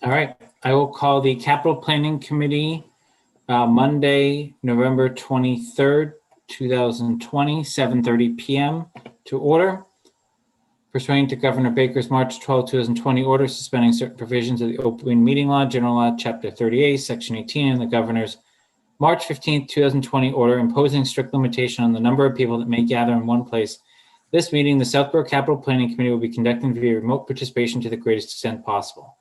All right, I will call the Capital Planning Committee Monday, November 23rd, 2020, 7:30 p.m. to order. Pursuant to Governor Baker's March 12, 2020 order suspending certain provisions of the Open Meeting Law, General Law, Chapter 38, Section 18, and the Governor's March 15, 2020 order imposing strict limitation on the number of people that may gather in one place. This meeting, the Southborough Capital Planning Committee will be conducting via remote participation to the greatest extent possible.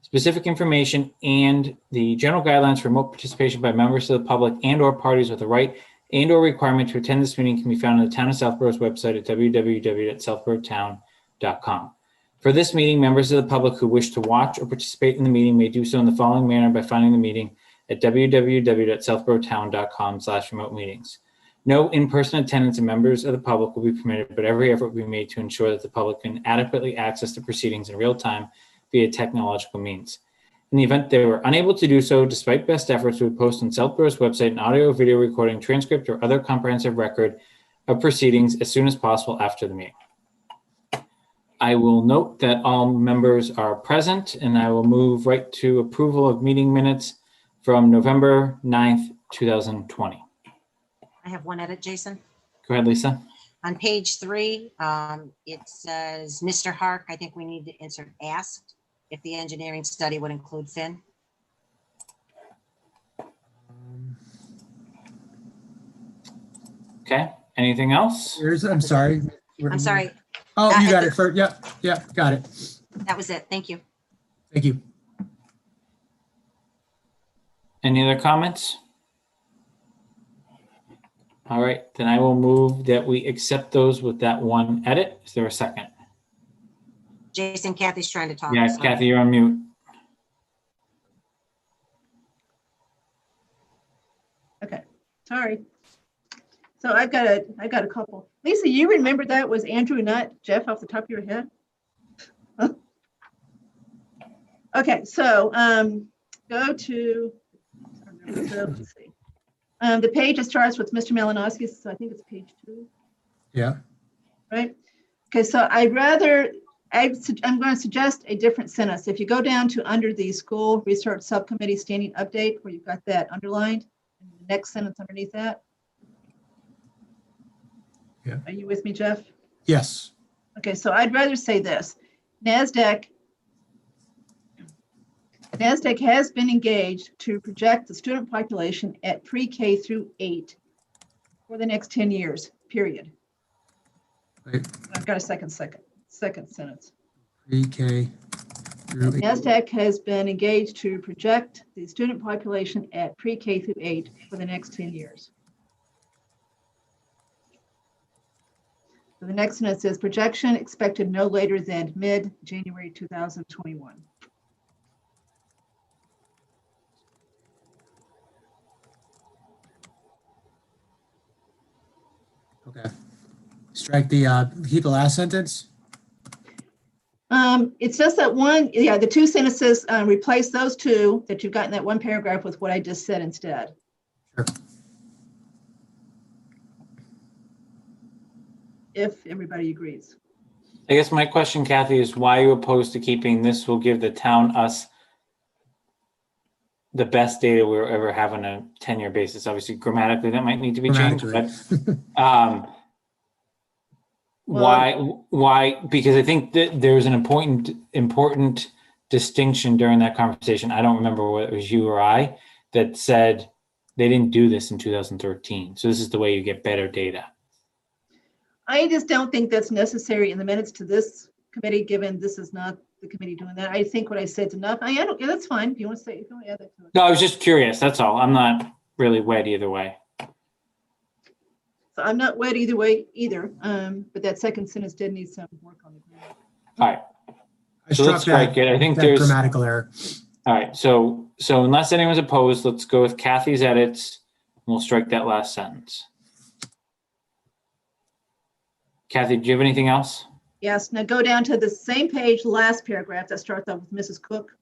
Specific information and the general guidelines for remote participation by members of the public and or parties with a right and or requirement to attend this meeting can be found on the Town of Southborough's website at www.southboroughtown.com. For this meeting, members of the public who wish to watch or participate in the meeting may do so in the following manner by finding the meeting at www.southboroughtown.com/remote meetings. No in-person attendance of members of the public will be permitted, but every effort will be made to ensure that the public can adequately access the proceedings in real time via technological means. In the event they were unable to do so, despite best efforts, we would post on Southborough's website an audio, video recording, transcript, or other comprehensive record of proceedings as soon as possible after the meeting. I will note that all members are present, and I will move right to approval of meeting minutes from November 9th, 2020. I have one edit, Jason. Go ahead, Lisa. On page 3, it says, Mr. Hark, I think we need to insert asked if the engineering study would include Finn. Okay, anything else? I'm sorry. I'm sorry. Oh, you got it first. Yep, got it. That was it. Thank you. Thank you. Any other comments? All right, then I will move that we accept those with that one edit. Is there a second? Jason, Kathy's trying to talk. Yeah, so- Kathy, you're on mute. Okay, sorry. So I got a couple. Lisa, you remember that was Andrew Nutt, Jeff, off the top of your head? Okay, so go to, let's see. The page that starts with Mr. Malinowski, so I think it's page 2. Yeah. Right? Okay, so I'm going to suggest a different sentence. If you go down to under the school research subcommittee standing update, where you've got that underlined, and the next sentence underneath that. Yeah. Are you with me, Jeff? Yes. Okay, so I'd rather say this. NASDAQ has been engaged to project the student population at pre-K through 8 for the next 10 years, period. Wait, I've got a second sentence. pre-K through 8. NASDAQ has been engaged to project the student population at pre-K through 8 for the next 10 years. So the next sentence says projection expected no later than mid-January 2021. Okay. Strike the keep the last sentence. It's just that one, yeah, the two sentences, replace those two that you've got in that one paragraph with what I just said instead. Sure. If everybody agrees. I guess my question, Kathy, is why are you opposed to keeping this will give the town us the best data we'll ever have on a 10-year basis? Obviously, grammatically, that might need to be changed, but why? Because I think that there's an important distinction during that conversation. I don't remember whether it was you or I that said they didn't do this in 2013. So this is the way you get better data. I just don't think that's necessary in the minutes to this committee, given this is not the committee doing that. I think what I said is enough. Yeah, that's fine. If you want to say, if you want to add that to it. No, I was just curious. That's all. I'm not really wed either way. So I'm not wed either way either, but that second sentence did need some work on the grammar. All right. I So let's strike it. I think that there's grammatical error. all right. So unless anyone's opposed, let's go with Kathy's edits. And we'll strike that last sentence. Kathy, do you have anything else? Yes, now go down to the same page, last paragraph that starts off with Mrs. Cook.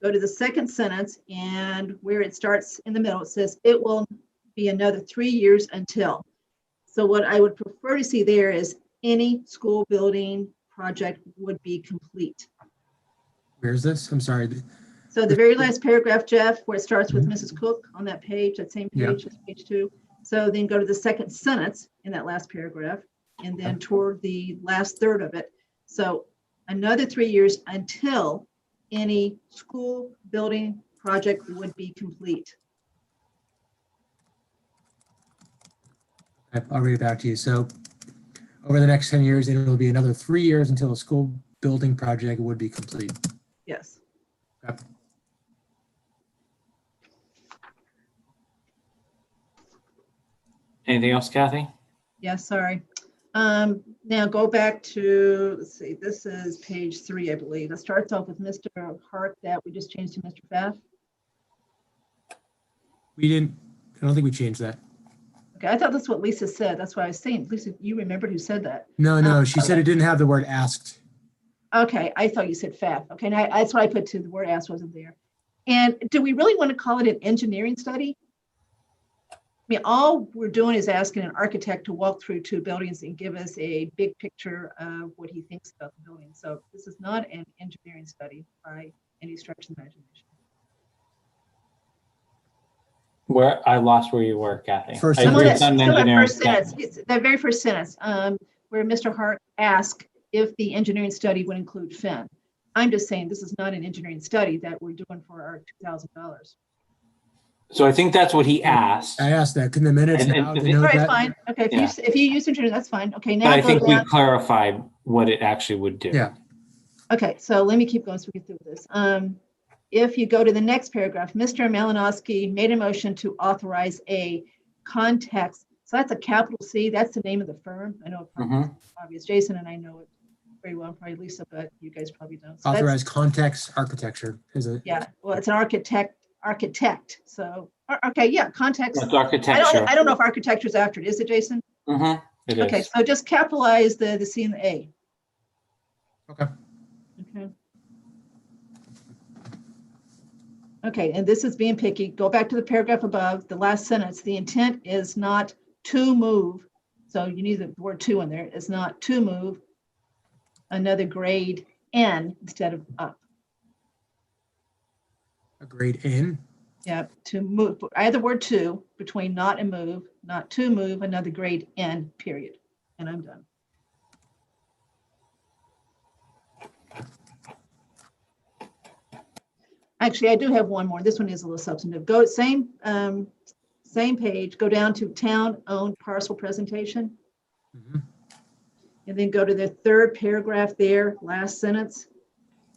Go to the second sentence, and where it starts in the middle, it says, it will be another 3 years until. So what I would prefer to see there is any school building project would be complete. Where's this? I'm sorry. So the very last paragraph, Jeff, where it starts with Mrs. Cook on that page, that same Yeah. page, that's page 2. So then go to the second sentence in that last paragraph, and then toward the last third of it. So another 3 years until any school building project would be complete. I'll read it back to you. So over the next 10 years, it will be another 3 years until a school building project would be complete. Yes. Okay. Anything else, Kathy? Yeah, sorry. Now go back to, let's see, this is page 3, I believe. It starts off with Mr. Hart that we just changed to Mr. Pfaff. We didn't, I don't think we changed that. Okay, I thought that's what Lisa said. That's why I was saying, Lisa, you remembered who said that. No, she said it didn't have the word asked. Okay, I thought you said Pfaff. Okay, now that's what I put to the word asked wasn't there. And do we really want to call it an engineering study? I mean, all we're doing is asking an architect to walk through 2 buildings and give us a big picture of what he thinks about the building. So this is not an engineering study by any stretch of the imagination. Where I lost where you were, Kathy. First I I'm agree on it's that, not an still that engineering first sentence, study. it's that very first sentence, where Mr. Hart asked if the engineering study would include Finn. I'm just saying this is not an engineering study that we're doing for our $2,000. So I think that's what he asked. I asked that. Can the minutes And- now and- denote All right, that? fine. Okay, Yeah. if you use engineering, that's fine. Okay, But now I go think we down. clarified what it actually would do. Yeah. Okay, so let me keep going so we get through this. If you go to the next paragraph, Mr. Malinowski made a motion to authorize a context. So that's a capital C. That's the name of the firm. I know it probably Mhm. is obvious. Jason and I know it very well, probably Lisa, but you guys probably don't. So that's- Authorized context architecture is a, Yeah, well, it's an architect. So, okay, yeah, context. It's architecture. I don't know if architecture is after it. Is it, Jason? Mhm, it Okay, is. so just capitalize the C and the A. okay. Okay. Okay, and this is being picky. Go back to the paragraph above, the last sentence. The intent is not to move. So you need the word to in there. It's not to move another grade N instead of up. A grade in. Yeah, to move, add the word to between not and move, not to move another grade N, period. And I'm done. Actually, I do have one more. This one is a little substantive. Go same page, go down to town-owned parcel presentation, Mhm. and then go to the third paragraph there, last sentence.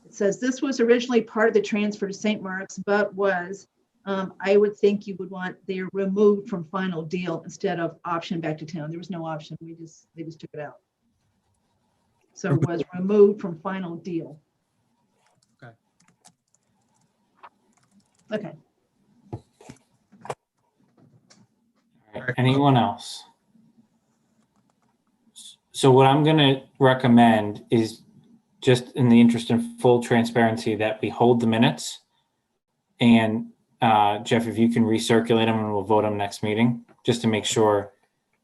It says, this was originally part of the transfer to St. Mark's, but was, I would think you would want they're removed from final deal instead of option back to town. There was no option. They just took it out. So it was removed from final deal. Okay. Okay. All right, anyone else? So what I'm going to recommend is, just in the interest of full transparency, that we hold the minutes. And Jeff, if you can recirculate them and we'll vote them next meeting, just to make sure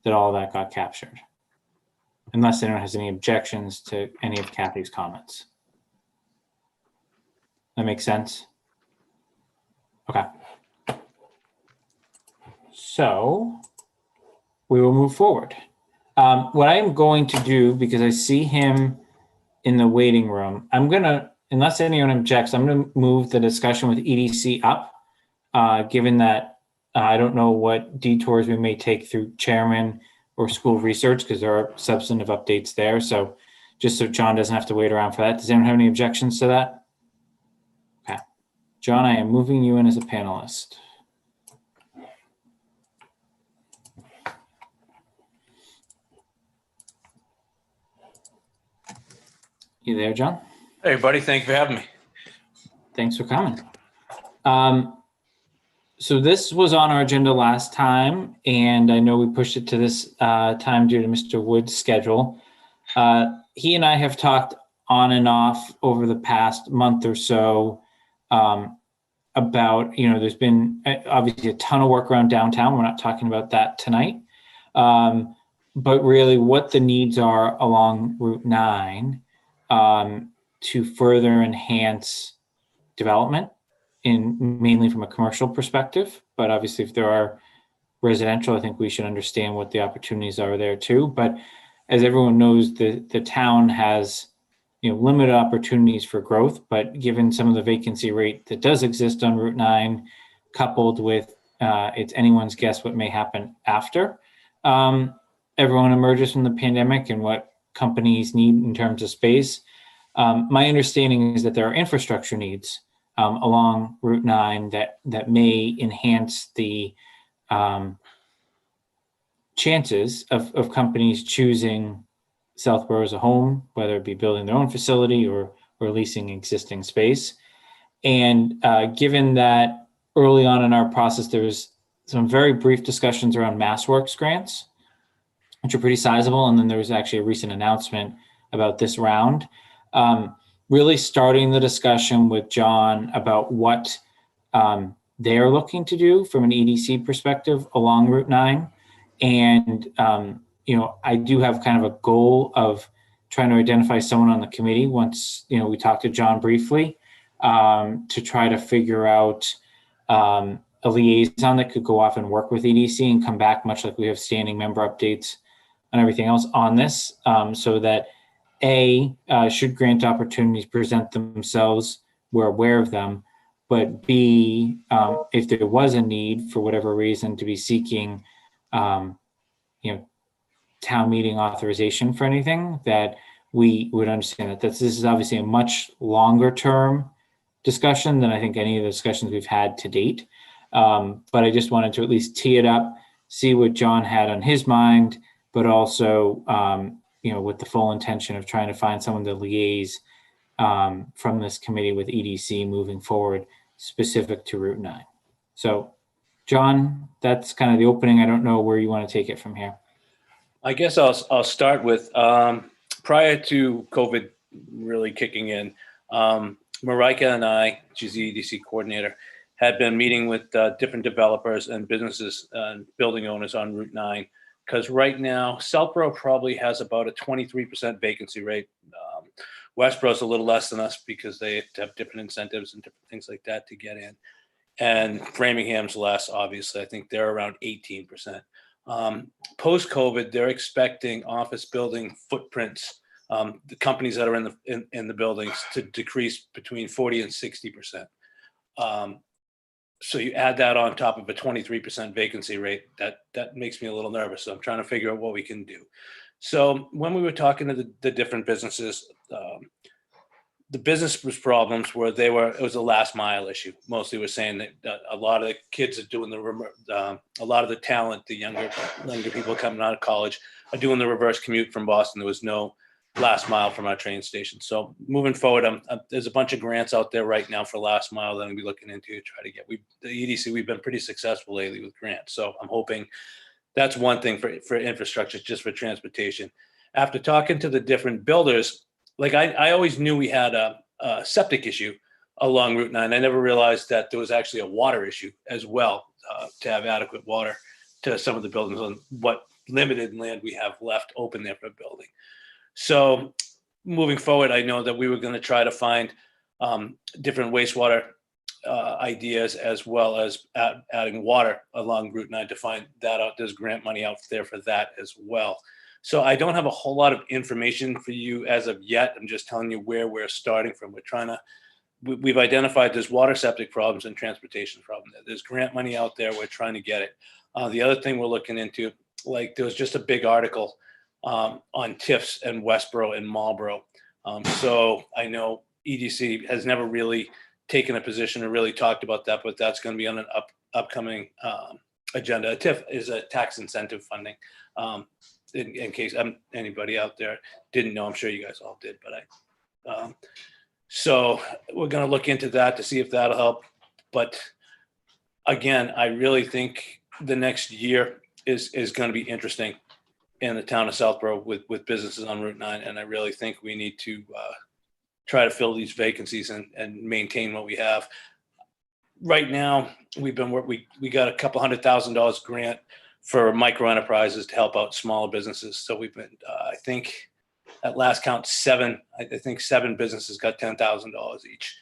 that all that got captured. Unless anyone has any objections to any of Kathy's comments. That makes sense? Okay. So we will move forward. What I'm going to do, because I see him in the waiting room, I'm going to, unless anyone objects, I'm going to move the discussion with EDC up, given that I don't know what detours we may take through chairman or school research, because there are substantive updates there. So just so John doesn't have to wait around for that. Does anyone have any objections to that? Okay. John, I am moving you in as a panelist. You there, John? Hey, buddy. Thank you for having me. Thanks for coming. So this was on our agenda last time, and I know we pushed it to this time due to Mr. Wood's schedule. He and I have talked on and off over the past month or so about, there's been obviously a ton of work around downtown. We're not talking about that tonight. But really what the needs are along Route 9 to further enhance development mainly from a commercial perspective, but obviously if there are residential, I think we should understand what the opportunities are there too. But as everyone knows, the town has, limited opportunities for growth, but given some of the vacancy rate that does exist on Route 9, coupled with it's anyone's guess what may happen after everyone emerges from the pandemic and what companies need in terms of space. My understanding is that there are infrastructure needs along Route 9 that may enhance the chances of companies choosing Southborough as a home, whether it be building their own facility or leasing existing space. And given that early on in our process, there was some very brief discussions around MassWorks grants, which are pretty sizable. And then there was actually a recent announcement about this round. Really starting the discussion with John about what they're looking to do from an EDC perspective along Route 9. And, I do have kind of a goal of trying to identify someone on the committee once, we talked to John briefly to try to figure out a liaison that could go off and work with EDC and come back, much like we have standing member updates and everything else on this, so that should grant opportunities present themselves, we're aware of them, but B, if there was a need for whatever reason to be seeking, town meeting authorization for anything, that we would understand that this is obviously a much longer term discussion than I think any of the discussions we've had to date. But I just wanted to at least tee it up, see what John had on his mind, but also, with the full intention of trying to find someone to liaise from this committee with EDC moving forward, specific to Route 9. So, John, that's kind of the opening. I don't know where you want to take it from here. I guess I'll start with prior to COVID really kicking in, Marika and I, she's the EDC coordinator, had been meeting with different developers and businesses and building owners on Route 9. Because right now, Southborough probably has about a 23% vacancy rate. Westborough's a little less than us because they have different incentives and different things like that to get in. And Framingham's less, obviously. I think they're around 18%. Post-COVID, they're expecting office building footprints, the companies that are in the buildings, to decrease between 40 and 60%. So you add that on top of a 23% vacancy rate, that makes me a little nervous. So I'm trying to figure out what we can do. So when we were talking to the different businesses, the business problems were it was a last mile issue. Mostly we're saying that a lot of the kids are doing a lot of the talent, the younger people coming out of college are doing the reverse commute from Boston. There was no last mile from our train station. So moving forward, there's a bunch of grants out there right now for last mile that I'm gonna be looking into to try to get. The EDC, we've been pretty successful lately with grants. So I'm hoping that's one thing for infrastructure, just for transportation. After talking to the different builders, like I always knew we had a septic issue along Route 9. I never realized that there was actually a water issue as well, to have adequate water to some of the buildings on what limited land we have left open there for building. So moving forward, I know that we were going to try to find different wastewater ideas, as well as adding water along Route 9 to find that out. There's grant money out there for that as well. So I don't have a whole lot of information for you as of yet. I'm just telling you where we're starting from. We've identified there's water septic problems and transportation problem. There's grant money out there. We're trying to get it. The other thing we're looking into, like there was just a big article on TIFs and Westboro and Marlboro. So I know EDC has never really taken a position or really talked about that, but that's going to be on an upcoming agenda. A TIF is a tax incentive funding. In case anybody out there didn't know, I'm sure you guys all did, but so we're going to look into that to see if that'll help. But again, I really think the next year is going to be interesting in the town of Southborough with businesses on Route 9. And I really think we need to try to fill these vacancies and maintain what we have. Right now, we got a couple $100,000 grant for micro enterprises to help out smaller businesses. So we've been, I think at last count, seven businesses got $10,000 each.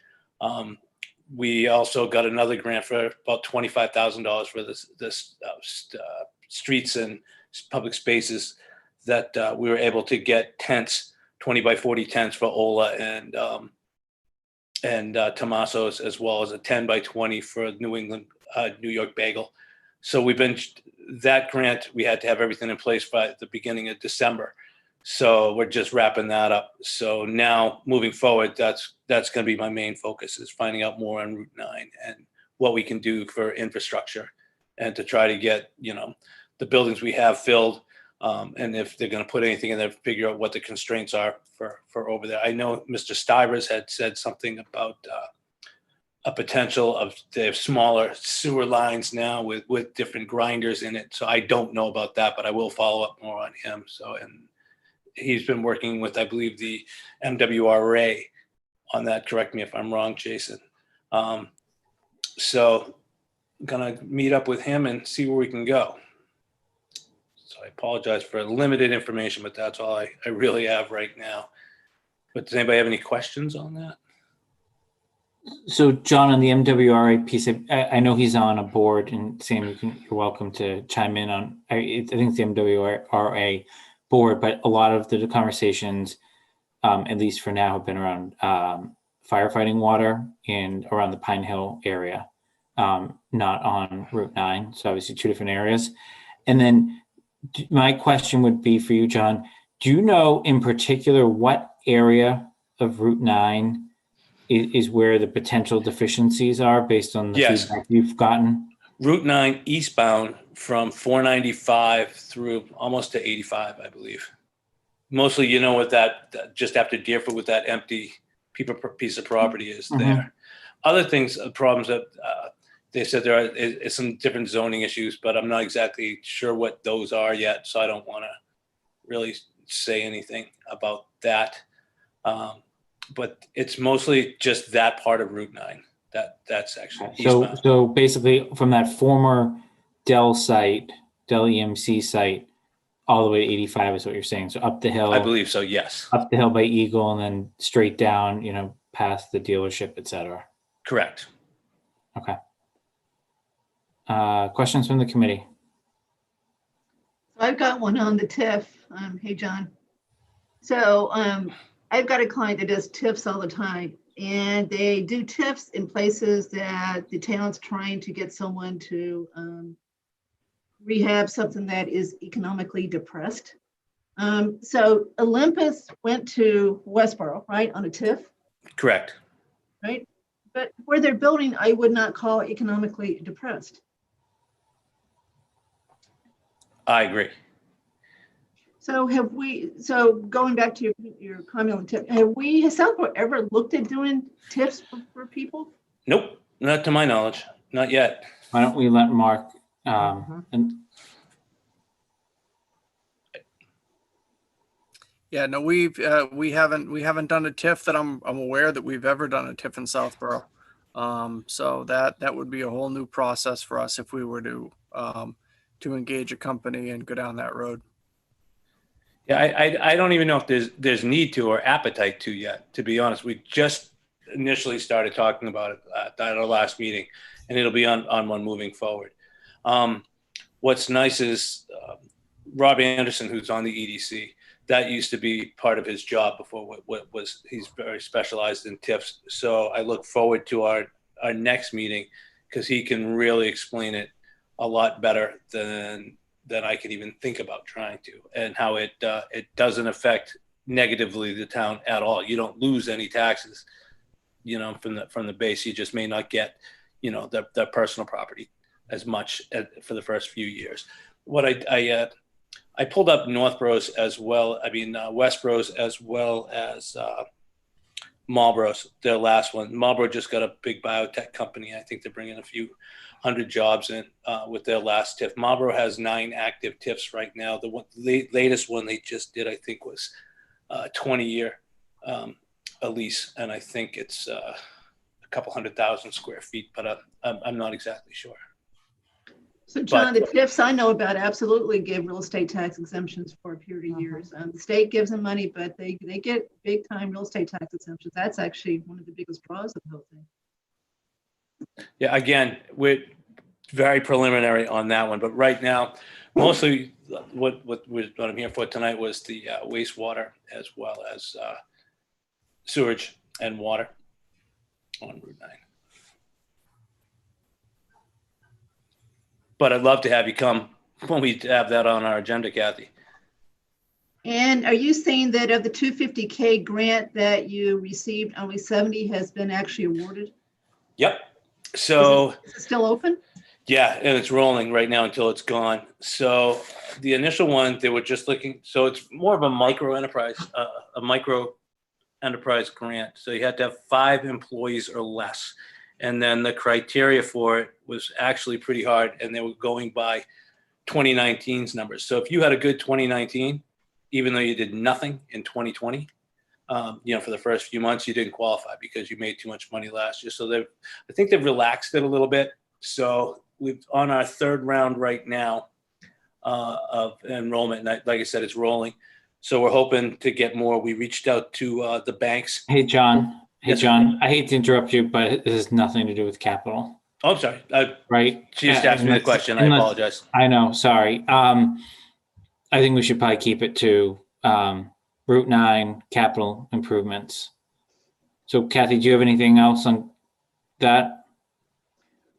We also got another grant for about $25,000 for this streets and public spaces that we were able to get tents, 20 by 40 tents for Ola and Tomaso's, as well as a 10 by 20 for New York Bagel. So that grant, we had to have everything in place by the beginning of December. So we're just wrapping that up. So now moving forward, that's going to be my main focus, is finding out more on Route 9 and what we can do for infrastructure and to try to get, the buildings we have filled. And if they're going to put anything in there, figure out what the constraints are for over there. I know Mr. Stivers had said something about a potential of they have smaller sewer lines now with different grinders in it. So I don't know about that, but I will follow up more on him. So, and he's been working with, I believe, the MWRA on that. Correct me if I'm wrong, Jason. So I'm gonna meet up with him and see where we can go. So I apologize for limited information, but that's all I really have right now. But does anybody have any questions on that? So John, on the MWRA piece, I know he's on a board, and Sam, you're welcome to chime in on, I think it's the MWRA board, but a lot of the conversations, at least for now, have been around firefighting water and around the Pine Hill area, not on Route 9. So obviously 2 different areas. And then my question would be for you, John, do you know in particular what area of Route 9 is where the potential deficiencies are based on the Yes. feedback you've gotten? Route 9 eastbound from 495 through almost to 85, I believe. Mostly, with that just after Deerfoot, with that empty piece of property is there. Other things, problems that they said there is some different zoning issues, but I'm not exactly sure what those are yet. So I don't want to really say anything about that. But it's mostly just that part of Route 9, that section. Eastbound. So basically from that former Dell EMC site, all the way to 85 is what you're saying. So up the hill. I believe so, yes. Up the hill by Eagle and then straight down, past the dealership, et cetera. Correct. Okay. Questions from the committee? I've got one on the TIF. Hey, John. So I've got a client that does TIFs all the time, and they do TIFs in places that the town's trying to get someone to rehab something that is economically depressed. So Olympus went to Westboro, right, on a TIF, Correct. right? But where they're building, I would not call economically depressed. I agree. So going back to your comment on TIF, has Southborough ever looked at doing TIFs for people? Nope, not to my knowledge, not yet. Why don't we let Mark and Yeah, no, we haven't done a TIF that I'm aware that we've ever done a TIF in Southborough. So that would be a whole new process for us if we were to engage a company and go down that road. Yeah, I don't even know if there's need to or appetite to yet, to be honest. We just initially started talking about it at our last meeting, and it'll be on one moving forward. What's nice is Rob Anderson, who's on the EDC, that used to be part of his job before he's very specialized in TIFs. So I look forward to our next meeting, because he can really explain it a lot better than I can even think about trying to, and how it doesn't affect negatively the town at all. You don't lose any taxes, from the base. You just may not get, their personal property as much for the first few years. What I pulled up Northborough's as well. I mean, Westborough's as well as Marlborough's, their last one. Marlborough just got a big biotech company. I think they're bringing a few hundred jobs in with their last TIF. Marlborough has 9 active TIFs right now. The latest one they just did, I think, was 20-year a lease, and I think it's a couple 100,000 square feet, but I'm not exactly sure. So John, the TIFs I know about absolutely give real estate tax exemptions for a period of years. The state gives them money, but they get big time real estate tax exemptions. That's actually one of the biggest draws of the whole thing. Yeah, again, we're very preliminary on that one, but right now, mostly what I'm here for tonight was the wastewater as well as sewage and water on Route 9. But I'd love to have you come when we have that on our agenda, Kathy. And are you saying that of the 250K grant that you received, only 70 has been actually awarded? Yep. So Is it still open? yeah, and it's rolling right now until it's gone. So the initial one, they were just looking, so it's more of a micro enterprise, a micro enterprise grant. So you had to have 5 employees or less. And then the criteria for it was actually pretty hard, and they were going by 2019's numbers. So if you had a good 2019, even though you did nothing in 2020, for the first few months, you didn't qualify because you made too much money last year. So I think they've relaxed it a little bit. So we've on our 3rd round right now of enrollment. And like I said, it's rolling. So we're hoping to get more. We reached out to the banks. Hey, John. Hey, Yes, sir. John, I hate to interrupt you, but this has nothing to do with capital, Oh, I'm sorry. right? She just asked me the Unless- question. I unless- apologize. I know, sorry. I think we should probably keep it to Route 9 capital improvements. So Kathy, do you have anything else on that?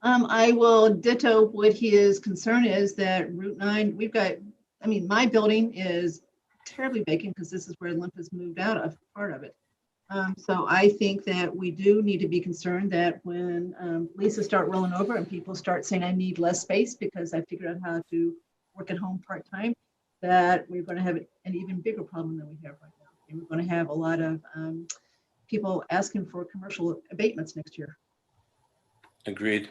I will ditto what his concern is that Route 9, my building is terribly vacant because this is where Olympus moved out of, part of it. So I think that we do need to be concerned that when leases start rolling over and people start saying, I need less space because I figured out how to work at home part-time, that we're going to have an even bigger problem than we have right now. And we're going to have a lot of people asking for commercial abatements next year. Agreed.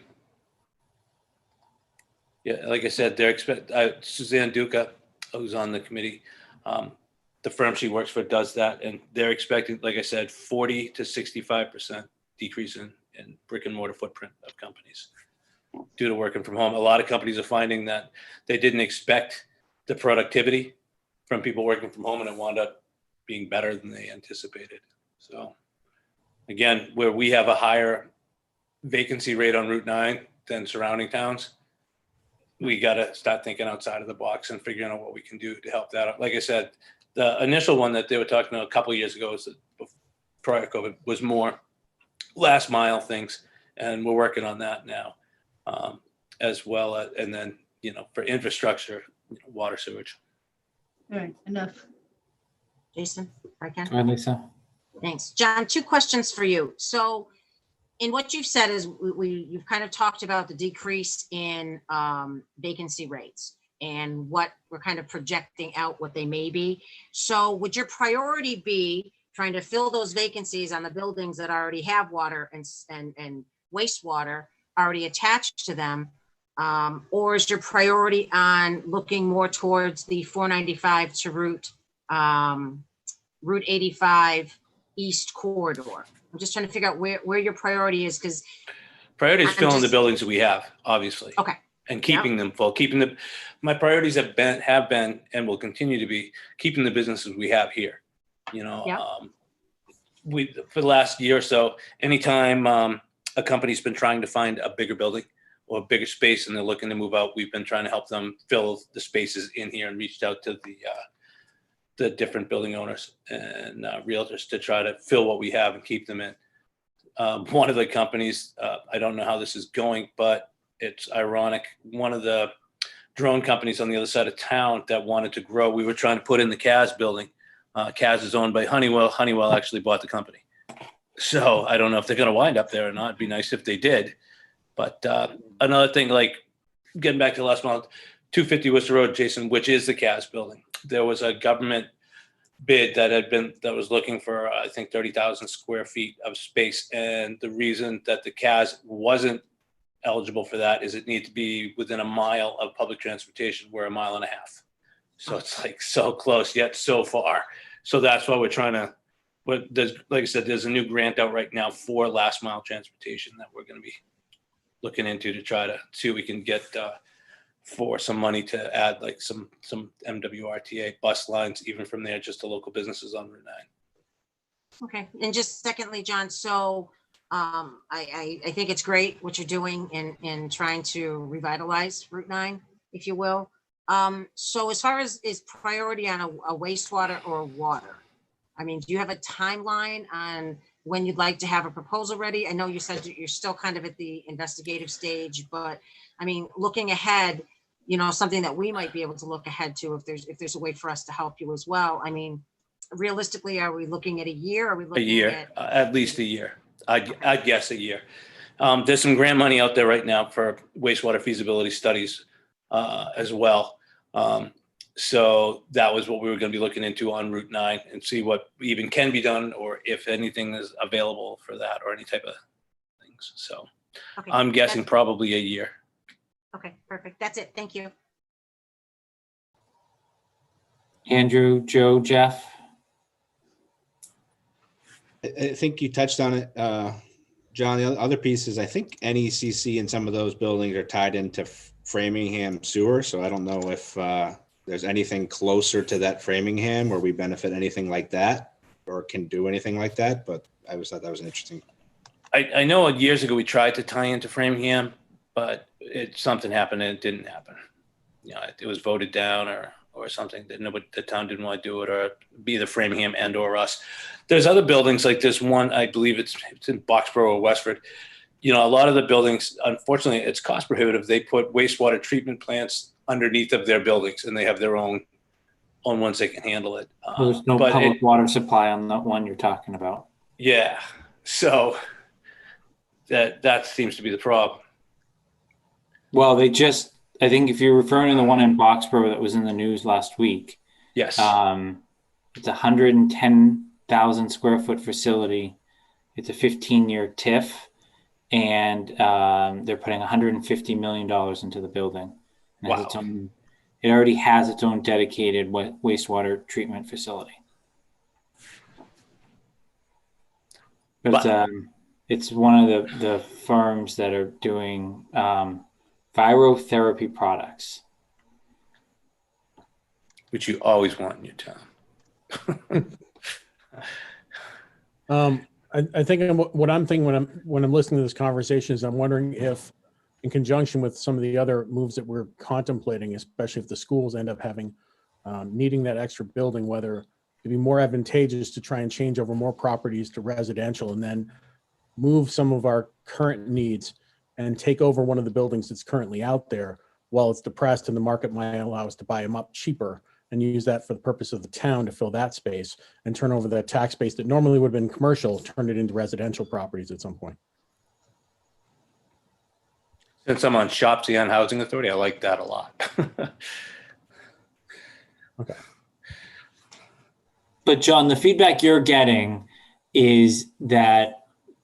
Yeah, like I said, they're Suzanne Duca, who's on the committee, the firm she works for does that, and they're expecting, like I said, 40 to 65% decrease in brick and mortar footprint of companies due to working from home. A lot of companies are finding that they didn't expect the productivity from people working from home, and it wound up being better than they anticipated. So again, where we have a higher vacancy rate on Route 9 than surrounding towns, we got to start thinking outside of the box and figuring out what we can do to help that out. Like I said, the initial one that they were talking about a couple of years ago, prior to COVID, was more last mile things, and we're working on that now, as well. And then, for infrastructure, water, sewage. All right, enough. Jason, if I can. Go ahead, Lisa. Thanks. John, 2 questions for you. So in what you've said is you've kind of talked about the decrease in vacancy rates and what we're kind of projecting out what they may be. So would your priority be trying to fill those vacancies on the buildings that already have water and wastewater already attached to them? Or is your priority on looking more towards the 495 to Route 85 East corridor? I'm just trying to figure out where your priority is, because Priority is I'm filling the just- buildings that we have, obviously. Okay. And keeping them full, my priorities have been and will continue to be keeping the businesses we have here. Yep. For the last year or so, anytime a company's been trying to find a bigger building or a bigger space and they're looking to move out, we've been trying to help them fill the spaces in here and reached out to the different building owners and realtors to try to fill what we have and keep them in. One of the companies, I don't know how this is going, but it's ironic. One of the drone companies on the other side of town that wanted to grow, we were trying to put in the CAS building. CAS is owned by Honeywell. Honeywell actually bought the company. So I don't know if they're going to wind up there or not. It'd be nice if they did. But another thing, like getting back to the last month, 250 Worcester Road, Jason, which is the CAS building. There was a government bid that was looking for, I think, 30,000 square feet of space. And the reason that the CAS wasn't eligible for that is it needs to be within a mile of public transportation. We're a mile and a half. So it's like so close yet so far. So that's why we're trying to, like I said, there's a new grant out right now for last mile transportation that we're going to be looking into to try to see what we can get for some money to add like some MWRTA bus lines, even from there, just to local businesses on Route 9. Okay. And just secondly, John, so I think it's great what you're doing in trying to revitalize Route 9, if you will. So as far as is priority on a wastewater or water, I mean, do you have a timeline on when you'd like to have a proposal ready? I know you said you're still kind of at the investigative stage, but I mean, looking ahead, something that we might be able to look ahead to if there's a way for us to help you as well. I mean, realistically, are we looking at a year? Are we A looking year, at? at least a year. I'd guess a year. There's some grant money out there right now for wastewater feasibility studies as well. So that was what we were going to be looking into on Route 9 and see what even can be done or if anything is available for that or any type of things. So Okay, I'm guessing that's- probably a year. Okay, perfect. That's it. Thank you. Andrew, Joe, Jeff? I think you touched on it, John. The other piece is I think NECC and some of those buildings are tied into Framingham sewer. So I don't know if there's anything closer to that Framingham where we benefit anything like that or can do anything like that. But I always thought that was interesting. I know years ago we tried to tie into Framingham, but something happened and it didn't happen. It was voted down or something that the town didn't want to do it, or be either Framingham and or us. There's other buildings like this one, I believe it's in Boxborough or Westford. A lot of the buildings, unfortunately, it's cost prohibitive. They put wastewater treatment plants underneath of their buildings and they have their own ones that can handle it. There's no but public water supply on that one you're talking about. Yeah. So that seems to be the problem. Well, I think if you're referring to the one in Boxborough that was in the news last week, Yes. it's a 110,000 square foot facility. It's a 15-year TIF, and they're putting $150 million into the building. And has Wow. It already has its own dedicated wastewater treatment facility. But it's one of the firms that are doing virotherapy products. Which you always want in your town. I think what I'm thinking when I'm listening to this conversation is I'm wondering if, in conjunction with some of the other moves that we're contemplating, especially if the schools end up having needing that extra building, whether it'd be more advantageous to try and change over more properties to residential and then move some of our current needs and take over one of the buildings that's currently out there while it's depressed, and the market might allow us to buy them up cheaper and use that for the purpose of the town to fill that space and turn over the tax base that normally would have been commercial, turn it into residential properties at some point. Since I'm on Shopsy on Housing Authority, I like that a lot. Okay. But John, the feedback you're getting is that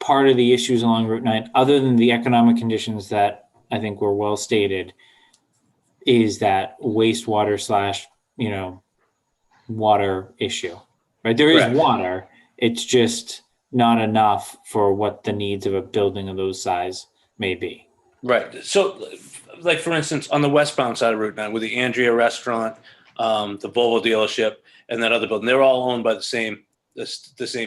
part of the issues along Route 9, other than the economic conditions that I think were well stated, is that wastewater / water issue, right? There is Correct. water. It's just not enough for what the needs of a building of those size may be. Right. So, like, for instance, on the westbound side of Route 9 with the Andrea restaurant, the Volvo dealership, and that other building, they're all owned by the same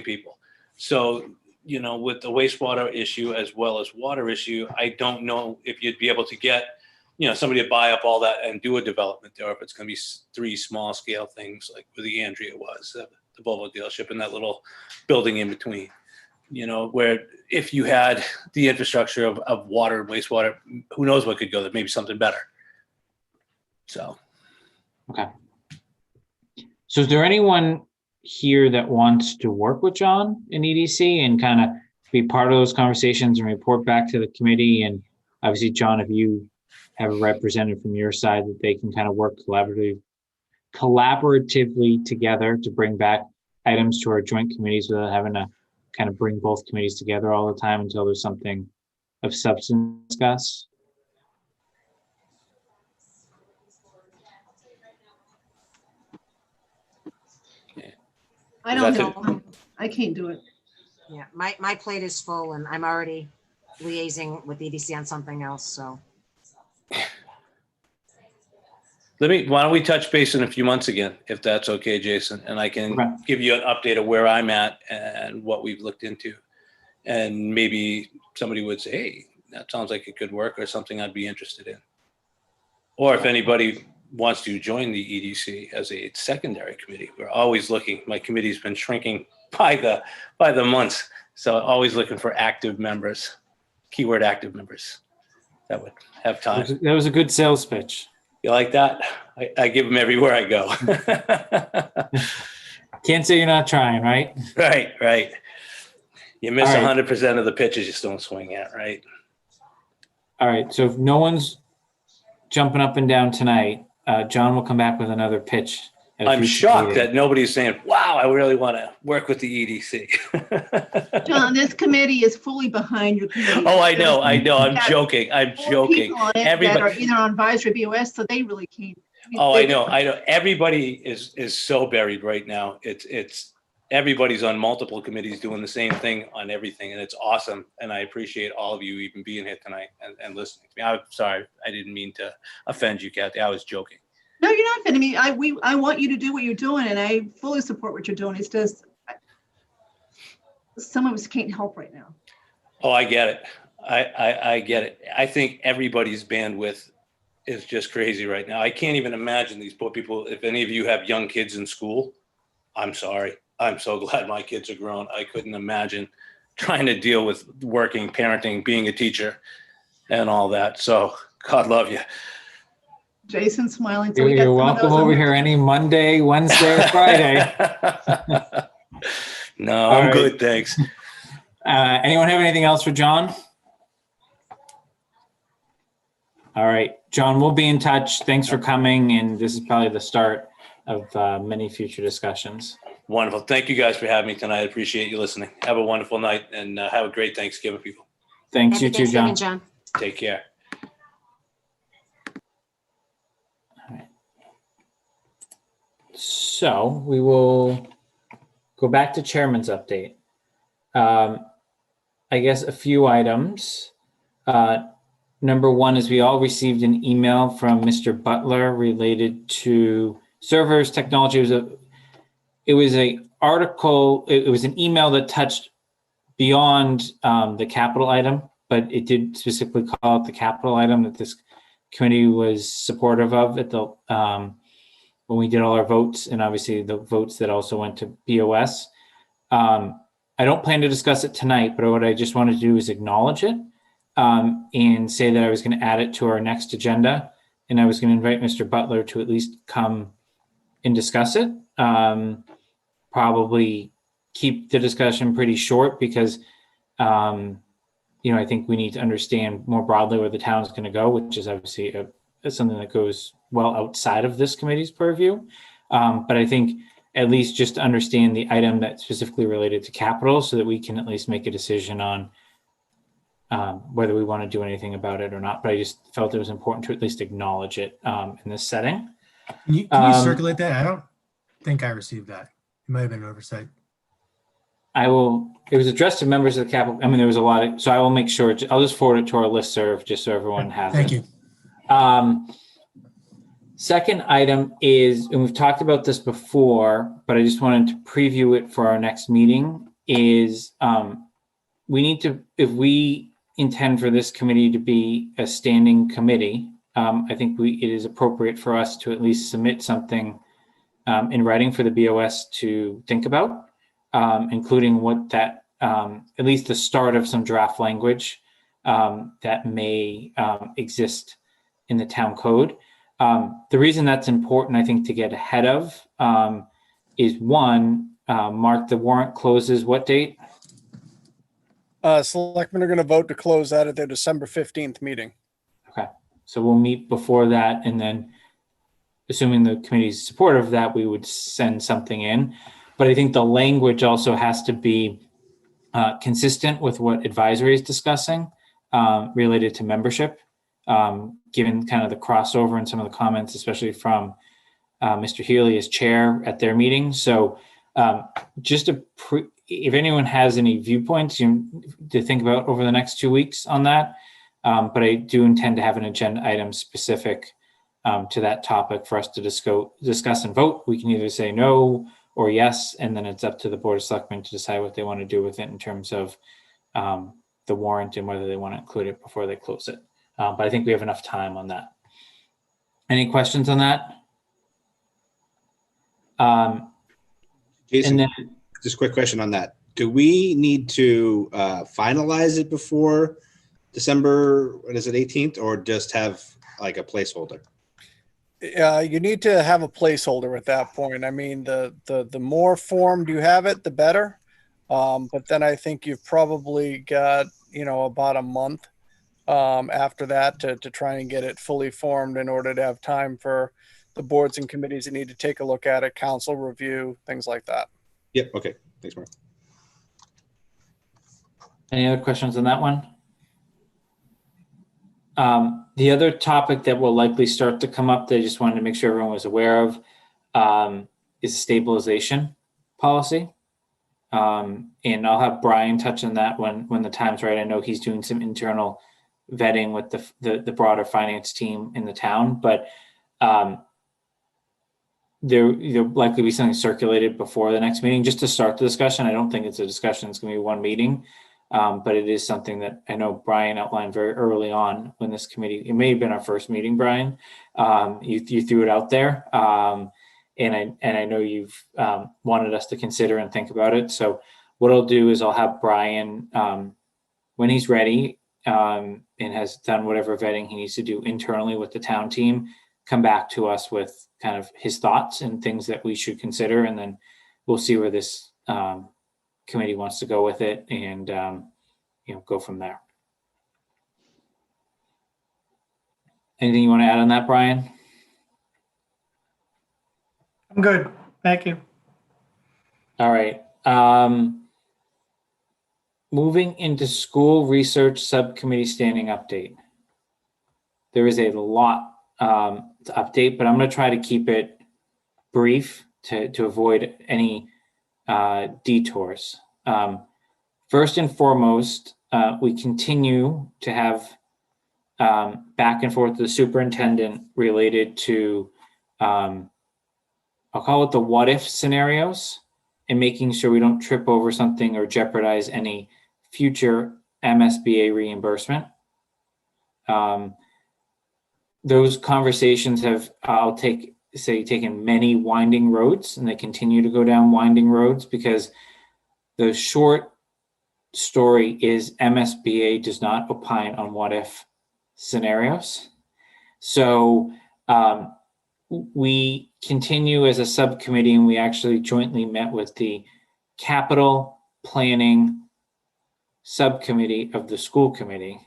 people. So, with the wastewater issue as well as water issue, I don't know if you'd be able to get, somebody to buy up all that and do a development there, if it's going to be 3 small scale things like where the Andrea was, the Volvo dealership, and that little building in between. Where if you had the infrastructure of water and wastewater, who knows what could go there, maybe something better. So. Okay. So is there anyone here that wants to work with John in EDC and kind of be part of those conversations and report back to the committee? And obviously, John, if you have a representative from your side, that they can kind of work collaboratively together to bring back items to our joint committees without having to kind of bring both committees together all the time until there's something of substance to discuss. I Is don't that know. I can't do it. Yeah, my plate is full and I'm already liaising with EDC on something else, so. Why don't we touch base in a few months again, if that's okay, Jason, and I can Okay. give you an update of where I'm at and what we've looked into. And maybe somebody would say, hey, that sounds like it could work, or something I'd be interested in. Or if anybody wants to join the EDC as a secondary committee, we're always looking. My committee's been shrinking by the months. So always looking for active members, keyword active members that would have time. That was a good sales pitch. You like that? I give them everywhere I go. Can't say you're not trying, right? Right. You miss All right. 100% of the pitches you don't swing at, right? All right. So if no one's jumping up and down tonight, John will come back with another pitch. at a I'm future shocked meeting. that nobody's saying, wow, I really want to work with the EDC. John, this committee is fully behind your committee. Oh, I know. I'm Yeah. joking. I'm Four joking. people on it that Everybody. are either on advisory BOS, so they really can't. Oh, I know. Everybody is so buried right now. It's everybody's on multiple committees doing the same thing on everything, and it's awesome. And I appreciate all of you even being here tonight and listening to me. I'm sorry, I didn't mean to offend you, Kathy. I was joking. No, you're not offending me. I want you to do what you're doing, and I fully support what you're doing. It's just some of us can't help right now. Oh, I get it. I get it. I think everybody's bandwidth is just crazy right now. I can't even imagine these poor people. If any of you have young kids in school, I'm sorry. I'm so glad my kids are grown. I couldn't imagine trying to deal with working, parenting, being a teacher, and all that. So God love you. Jason's smiling. So we got You're some of welcome those on over the- here any Monday, Wednesday, or Friday. No, All I'm right. good. Thanks. Anyone have anything else for John? All right, John, we'll be in touch. Thanks for coming, and this is probably the start of many future discussions. Wonderful. Thank you guys for having me tonight. I appreciate you listening. Have a wonderful night and have a great Thanksgiving, people. Thanks, Happy you too, John. Thanksgiving, John. Take care. So we will go back to chairman's update. I guess a few items. Number one is we all received an email from Mr. Butler related to servers technology. It was an article. It was an email that touched beyond the capital item, but it did specifically call out the capital item that this committee was supportive of at the when we did all our votes, and obviously the votes that also went to BOS. I don't plan to discuss it tonight, but what I just wanted to do is acknowledge it and say that I was going to add it to our next agenda, and I was going to invite Mr. Butler to at least come and discuss it. Probably keep the discussion pretty short because, I think we need to understand more broadly where the town is going to go, which is obviously something that goes well outside of this committee's purview. But I think at least just to understand the item that's specifically related to capital so that we can at least make a decision on whether we want to do anything about it or not. But I just felt it was important to at least acknowledge it in this setting. Can you circulate that? I don't think I received that. It might have been an oversight. It was addressed to members of the capital. I mean, there was a lot of, so I will make sure, I'll just forward it to our listserv just so everyone has it. Thank you. Second item is, and we've talked about this before, but I just wanted to preview it for our next meeting, is we need to, if we intend for this committee to be a standing committee, I think it is appropriate for us to at least submit something in writing for the BOS to think about, including what that, at least the start of some draft language that may exist in the town code. The reason that's important, I think, to get ahead of is one, Mark, the warrant closes what date? Selectmen are going to vote to close that at their December 15th meeting. Okay, so we'll meet before that, and then assuming the committee's supportive of that, we would send something in. But I think the language also has to be consistent with what advisory is discussing related to membership. Given kind of the crossover and some of the comments, especially from Mr. Healy as chair at their meeting. So if anyone has any viewpoints to think about over the next 2 weeks on that, but I do intend to have an agenda item specific to that topic for us to discuss and vote. We can either say no or yes, and then it's up to the Board of Selectmen to decide what they want to do with it in terms of the warrant and whether they want to include it before they close it. But I think we have enough time on that. Any questions on that? And Jason, then, just a quick question on that. Do we need to finalize it before December, what is it, 18th, or just have like a placeholder? You need to have a placeholder at that point. I mean, the more formed you have it, the better. But then I think you've probably got, about a month after that to try and get it fully formed in order to have time for the boards and committees that need to take a look at it, council review, things like that. Yep. Okay. Thanks, Mark. any other questions on that one? The other topic that will likely start to come up that I just wanted to make sure everyone was aware of is stabilization policy. And I'll have Brian touch on that when the time's right. I know he's doing some internal vetting with the broader finance team in the town, but there'll likely be something circulated before the next meeting just to start the discussion. I don't think it's a discussion. It's going to be one meeting. But it is something that I know Brian outlined very early on when this committee, it may have been our first meeting, Brian. You threw it out there. And I know you've wanted us to consider and think about it. So what I'll do is I'll have Brian, when he's ready and has done whatever vetting he needs to do internally with the town team, come back to us with kind of his thoughts and things that we should consider. And then we'll see where this committee wants to go with it and go from there. Anything you want to add on that, Brian? I'm good. Thank you. All right. Moving into school research subcommittee standing update. There is a lot to update, but I'm going to try to keep it brief to avoid any detours. First and foremost, we continue to have back and forth with the superintendent related to, I'll call it the what if scenarios, and making sure we don't trip over something or jeopardize any future MSBA reimbursement. Those conversations have, taken many winding roads, and they continue to go down winding roads because the short story is MSBA does not opine on what if scenarios. So we continue as a subcommittee, and we actually jointly met with the capital planning subcommittee of the school committee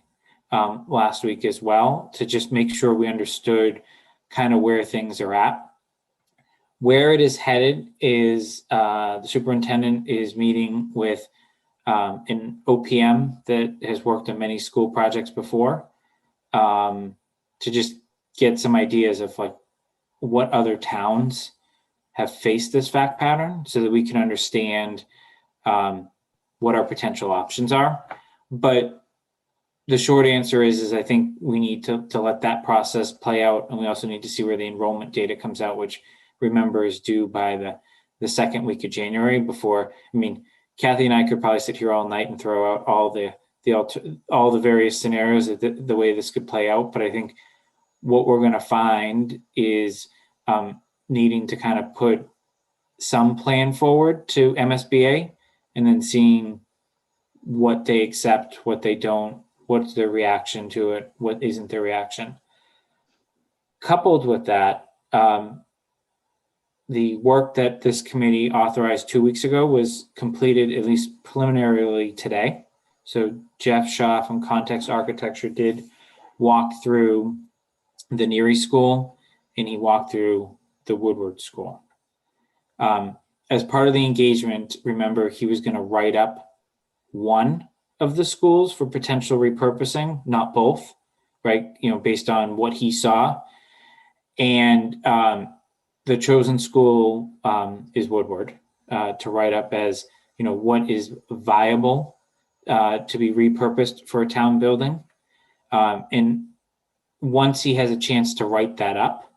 last week as well, to just make sure we understood kind of where things are at. Where it is headed is the superintendent is meeting with an OPM that has worked on many school projects before to just get some ideas of like what other towns have faced this fact pattern so that we can understand what our potential options are. But the short answer is I think we need to let that process play out. And we also need to see where the enrollment data comes out, which remember is due by the second week of January before. I mean, Kathy and I could probably sit here all night and throw out all the various scenarios of the way this could play out. But I think what we're going to find is needing to kind of put some plan forward to MSBA and then seeing what they accept, what they don't, what's their reaction to it, what isn't their reaction. Coupled with that, the work that this committee authorized 2 weeks ago was completed at least preliminarily today. So Jeff Shaw from Context Architecture did walk through the Neary School, and he walked through the Woodward School. As part of the engagement, remember, he was going to write up one of the schools for potential repurposing, not both, right? Based on what he saw. And the chosen school is Woodward to write up as, what is viable to be repurposed for a town building. And once he has a chance to write that up,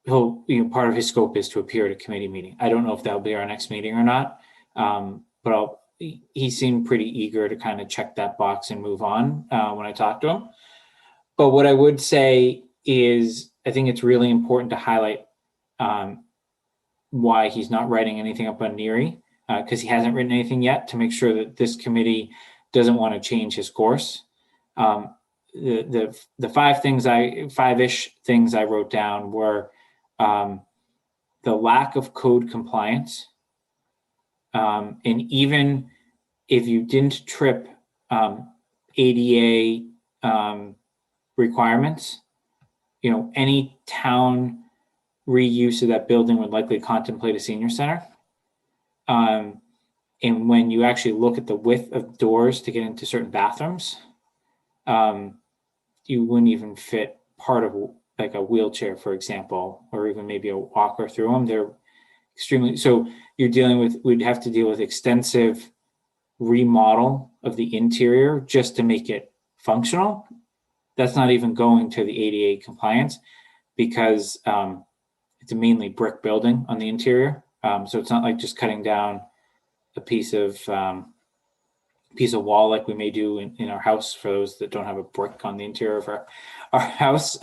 he'll, part of his scope is to appear at a committee meeting. I don't know if that'll be our next meeting or not, but he seemed pretty eager to kind of check that box and move on when I talked to him. But what I would say is I think it's really important to highlight why he's not writing anything up on NERI, because he hasn't written anything yet, to make sure that this committee doesn't want to change his course. The five-ish things I wrote down were the lack of code compliance. And even if you didn't trip ADA requirements, any town reuse of that building would likely contemplate a senior center. And when you actually look at the width of doors to get into certain bathrooms, you wouldn't even fit part of like a wheelchair, for example, or even maybe a walker through them. They're extremely, so we'd have to deal with extensive remodel of the interior just to make it functional. That's not even going to the ADA compliance, because it's a mainly brick building on the interior. So it's not like just cutting down a piece of wall like we may do in our house, for those that don't have a brick on the interior of our house.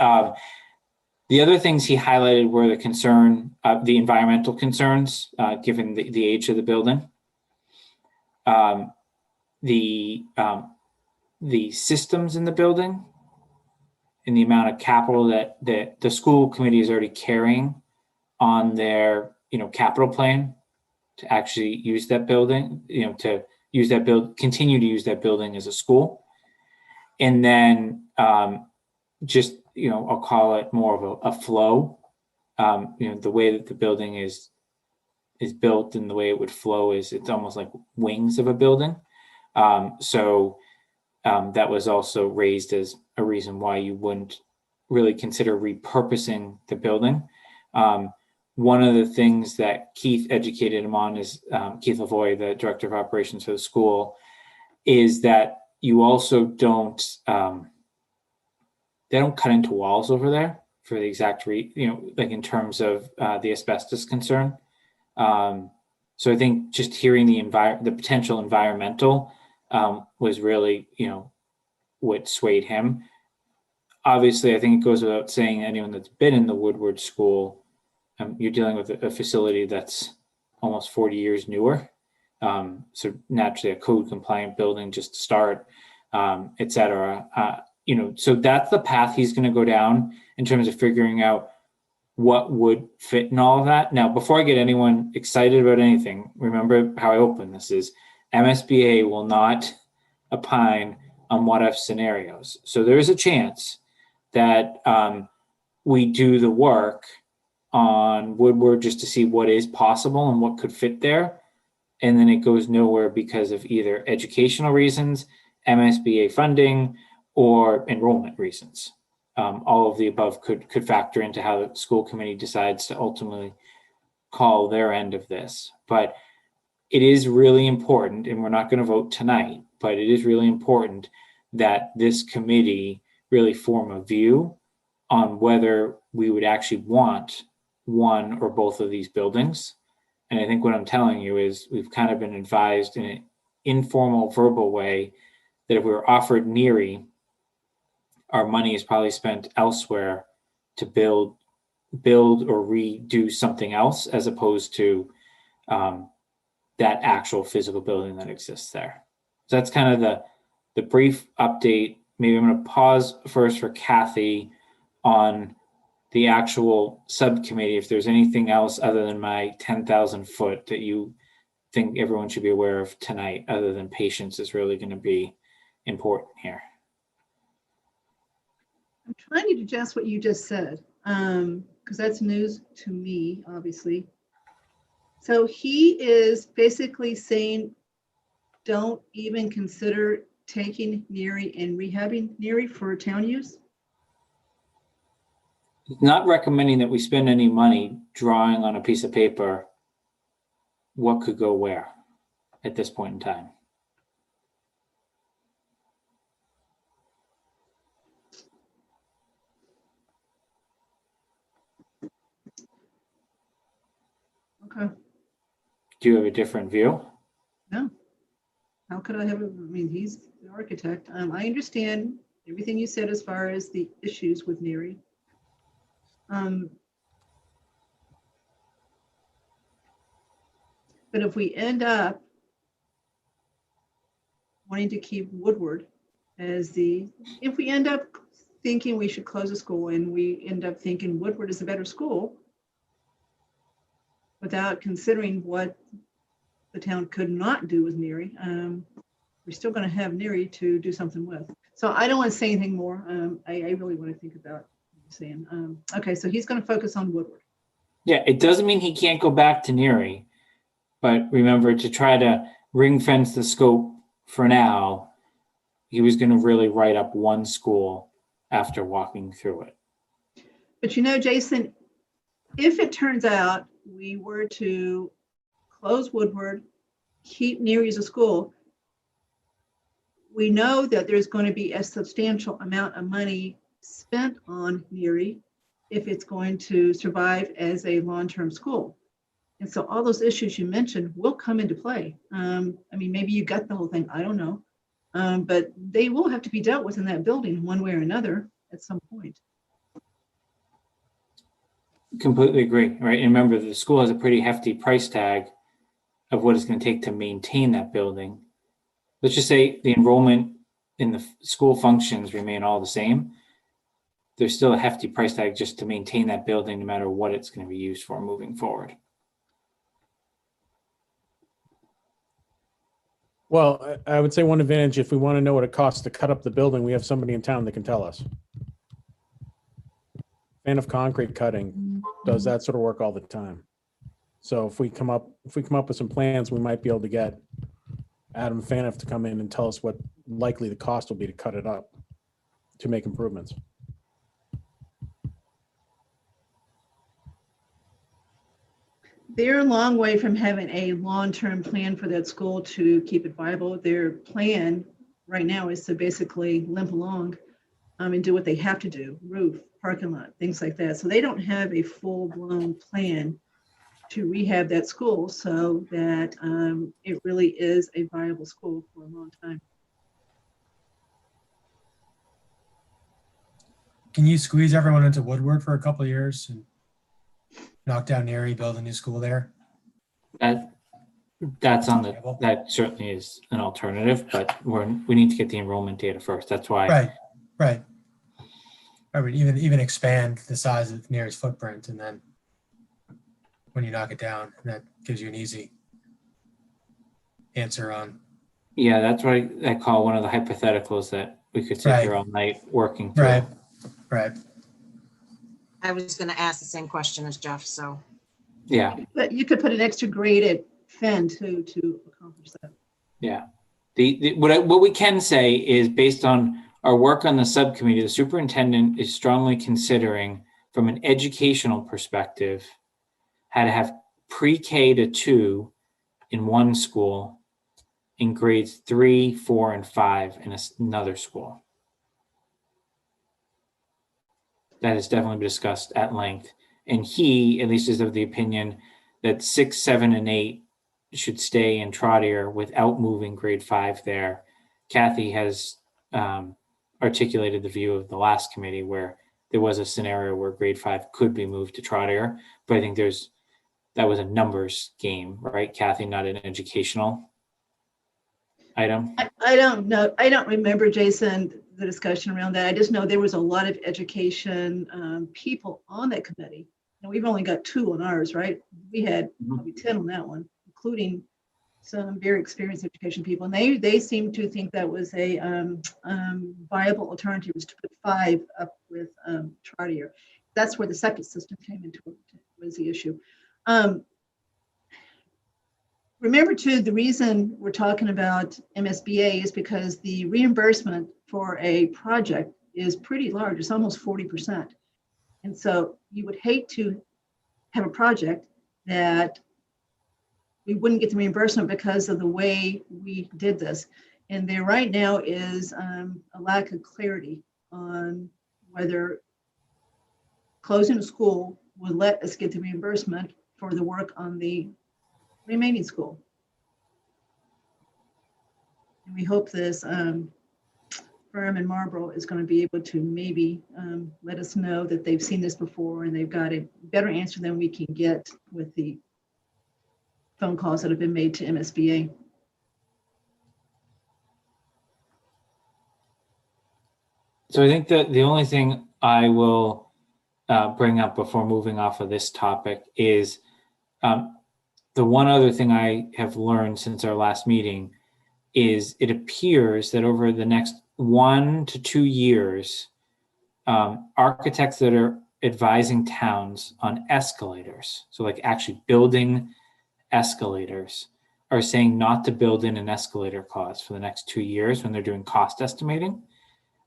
The other things he highlighted were the environmental concerns, given the age of the building. The systems in the building and the amount of capital that the school committee is already carrying on their, capital plan to actually use that building, continue to use that building as a school. And then just, I'll call it more of a flow. The way that the building is built and the way it would flow it's almost like wings of a building. So that was also raised as a reason why you wouldn't really consider repurposing the building. One of the things that Keith educated him on is Keith Lavoie, the director of operations for the school, is that you also don't, they don't cut into walls over there for the exact like in terms of the asbestos concern. So I think just hearing the potential environmental was really, what swayed him. Obviously, I think it goes without saying, anyone that's been in the Woodward School, you're dealing with a facility that's almost 40 years newer. So naturally a code compliant building just to start, et cetera. So that's the path he's going to go down in terms of figuring out what would fit in all of that. Now, before I get anyone excited about anything, remember how I opened this is MSBA will not opine on what if scenarios. So there is a chance that we do the work on Woodward just to see what is possible and what could fit there. And then it goes nowhere because of either educational reasons, MSBA funding, or enrollment reasons. All of the above could factor into how the school committee decides to ultimately call their end of this. But it is really important, and we're not going to vote tonight, but it is really important that this committee really form a view on whether we would actually want one or both of these buildings. And I think what I'm telling you is we've kind of been advised in an informal, verbal way that if we were offered NERI, our money is probably spent elsewhere to build or redo something else, as opposed to that actual physical building that exists there. So that's kind of the brief update. Maybe I'm going to pause first for Kathy on the actual subcommittee, if there's anything else other than my 10,000 foot that you think everyone should be aware of tonight, other than patience is really going to be important here. I'm trying to digest what you just said, because that's news to me, obviously. So he is basically saying, don't even consider taking NERI and rehabbing NERI for town use? Not recommending that we spend any money drawing on a piece of paper what could go where at this point in time. Okay. Do you have a different view? No. How could I have, I mean, he's the architect. I understand everything you said as far as the issues with Neary. But if we end up wanting to keep Woodward as if we end up thinking we should close a school and we end up thinking Woodward is a better school, without considering what the town could not do with Neary, we're still going to have Neary to do something with. So I don't want to say anything more. I really want to think about what you're saying. Okay, so he's going to focus on Woodward. Yeah, it doesn't mean he can't go back to Neary, but remember to try to ring fence the scope for now. He was going to really write up one school after walking through it. But you know, Jason, if it turns out we were to close Woodward, keep Neary as a school, we know that there's going to be a substantial amount of money spent on Neary if it's going to survive as a long-term school. And so all those issues you mentioned will come into play. I mean, maybe you got the whole thing, I don't know. But they will have to be dealt with in that building one way or another at some point. Completely agree, right? And remember, the school has a pretty hefty price tag of what it's going to take to maintain that building. Let's just say the enrollment in the school functions remain all the same. There's still a hefty price tag just to maintain that building, no matter what it's going to be used for moving forward. Well, I would say one advantage, if we want to know what it costs to cut up the building, we have somebody in town that can tell us. Fan of Concrete Cutting does that sort of work all the time. So if we come up with some plans, we might be able to get Adam Faniff to come in and tell us what likely the cost will be to cut it up to make improvements. They're a long way from having a long-term plan for that school to keep it viable. Their plan right now is to basically limp along and do what they have to do, roof, parking lot, things like that. So they don't have a full-blown plan to rehab that school so that it really is a viable school for a long time. Can you squeeze everyone into Woodward for a couple of years and knock down Neary, build a new school there? That certainly is an alternative, but we need to get the enrollment data first. That's why. Right. I would even expand the size of Neary's footprint, and then when you knock it down, that gives you an easy answer on. Yeah, that's what I call one of the hypotheticals that we could sit here all night working through. Right. I was going to ask the same question as Jeff, so. Yeah. But you could put an extra grade at Fenn to accomplish that. Yeah. What we can say is, based on our work on the subcommittee, the superintendent is strongly considering, from an educational perspective, how to have pre-K to 2 in one school, in grades 3, 4, and 5 in another school. That has definitely been discussed at length. And he, at least, is of the opinion that 6, 7, and 8 should stay in Trotter without moving grade 5 there. Kathy has articulated the view of the last committee where there was a scenario where grade 5 could be moved to Trotter, but I think that was a numbers game, right, Kathy, not an educational item? I don't know. I don't remember, Jason, the discussion around that. I just know there was a lot of education people on that committee. And we've only got 2 on ours, right? We had probably 10 on that one, including some very experienced education people. And they seemed to think that was a viable alternative, was to put 5 up with Trotter. That's where the septic system came into it, was the issue. Remember too, the reason we're talking about MSBA is because the reimbursement for a project is pretty large. It's almost 40%. And so you would hate to have a project that we wouldn't get the reimbursement because of the way we did this. And there right now is a lack of clarity on whether closing a school would let us get the reimbursement for the work on the remaining school. we hope this firm in Marlboro is going to be able to maybe let us know that they've seen this before and they've got a better answer than we can get with the phone calls that have been made to MSBA. So I think that the only thing I will bring up before moving off of this topic is the one other thing I have learned since our last meeting is it appears that over the next 1 to 2 years, architects that are advising towns on escalators, so like actually building escalators, are saying not to build in an escalator clause for the next 2 years when they're doing cost estimating,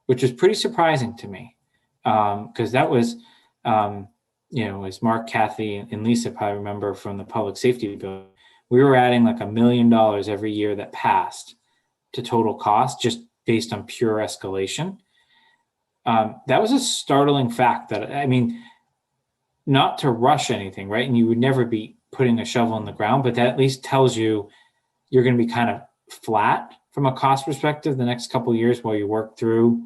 which is pretty surprising to me. Because that was, as Mark, Kathy, and Lisa probably remember from the public safety bill, we were adding like $1 million every year that passed to total cost just based on pure escalation. That was a startling fact that, I mean, not to rush anything, right? And you would never be putting a shovel in the ground, but that at least tells you you're going to be kind of flat from a cost perspective the next couple of years while you work through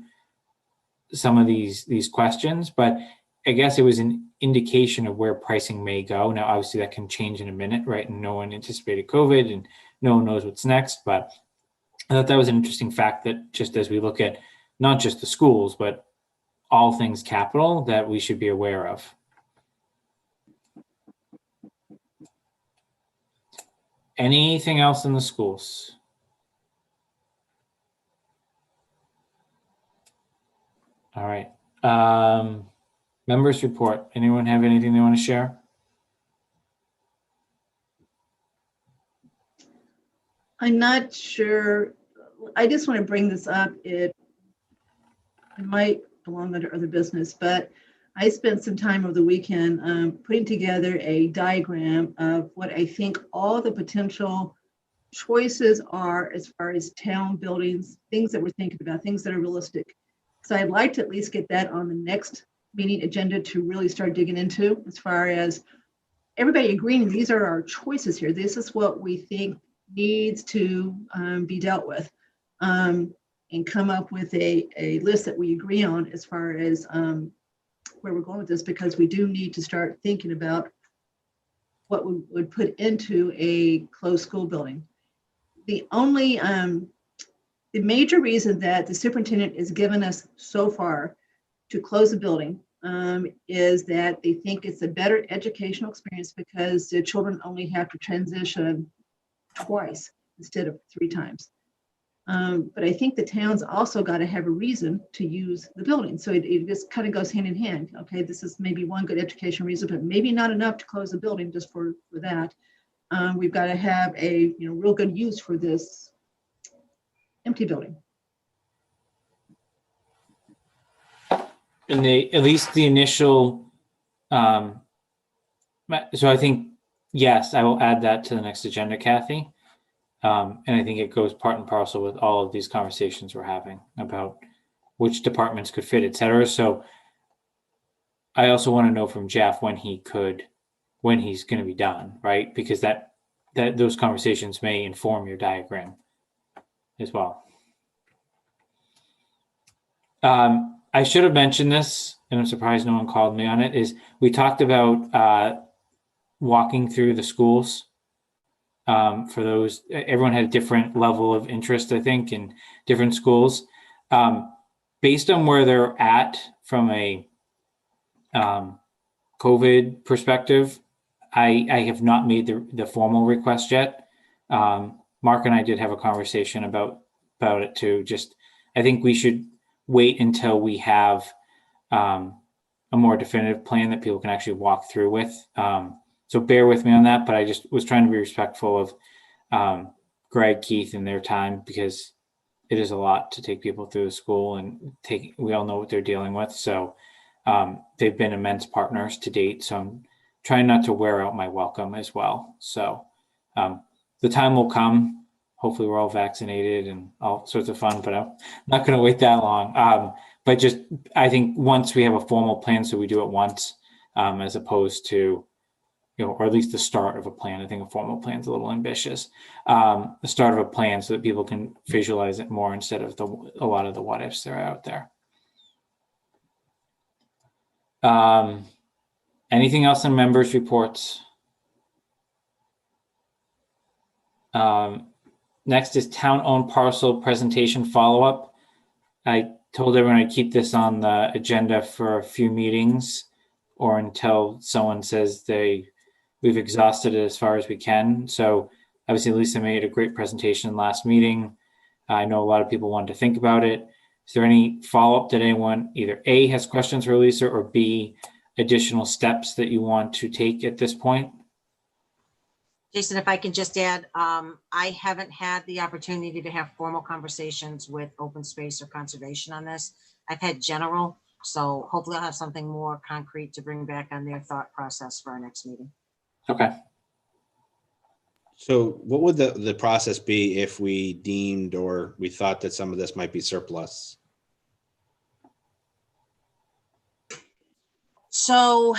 some of these questions. But I guess it was an indication of where pricing may go. Now, obviously that can change in a minute, right? And no one anticipated COVID and no one knows what's next. But I thought that was an interesting fact that just as we look at not just the schools, but all things capital that we should be aware of. Anything else in the schools? All right. Members report. Anyone have anything they want to share? I'm not sure. I just want to bring this up. It might belong under other business, but I spent some time over the weekend putting together a diagram of what I think all the potential choices are as far as town buildings, things that we're thinking about, things that are realistic. So I'd like to at least get that on the next meeting agenda to really start digging into, as far as everybody agreeing these are our choices here. This is what we think needs to be dealt with, and come up with a list that we agree on as far as where we're going with this, because we do need to start thinking about what we would put into a closed school building. The only, the major reason that the superintendent has given us so far to close the building is that they think it's a better educational experience because the children only have to transition twice instead of 3 times. But I think the town's also got to have a reason to use the building. So it just kind of goes hand in hand. Okay, this is maybe one good education reason, but maybe not enough to close the building just for that. We've got to have a real good use for this empty building. And at least the initial, so I think, yes, I will add that to the next agenda, Kathy. And I think it goes part and parcel with all of these conversations we're having about which departments could fit, et cetera. So I also want to know from Jeff when he's going to be done, right? Because that those conversations may inform your diagram as well. I should have mentioned this, and I'm surprised no one called me on it, is we talked about walking through the schools. For those, everyone had a different level of interest, I think, in different schools. Based on where they're at from a COVID perspective, I have not made the formal request yet. Mark and I did have a conversation about it too. Just, I think we should wait until we have a more definitive plan that people can actually walk through with. So bear with me on that, but I just was trying to be respectful of Greg, Keith, and their time, because it is a lot to take people through the school and we all know what they're dealing with. So they've been immense partners to date. So I'm trying not to wear out my welcome as well. So the time will come. Hopefully we're all vaccinated and all sorts of fun, but I'm not going to wait that long. But just, I think once we have a formal plan, so we do it once, as opposed to or at least the start of a plan. I think a formal plan is a little ambitious. The start of a plan so that people can visualize it more instead of a lot of the what ifs that are out there. Anything else in members' reports? Next is town-owned parcel presentation follow-up. I told everyone I'd keep this on the agenda for a few meetings or until someone says we've exhausted it as far as we can. So obviously Lisa made a great presentation last meeting. I know a lot of people wanted to think about it. Is there any follow-up that anyone either A, has questions for Lisa, or B, additional steps that you want to take at this point? Jason, if I can just add, I haven't had the opportunity to have formal conversations with open space or conservation on this. I've had general, so hopefully I'll have something more concrete to bring back on their thought process for our next meeting. Okay. So what would the process be if we deemed or we thought that some of this might be surplus? So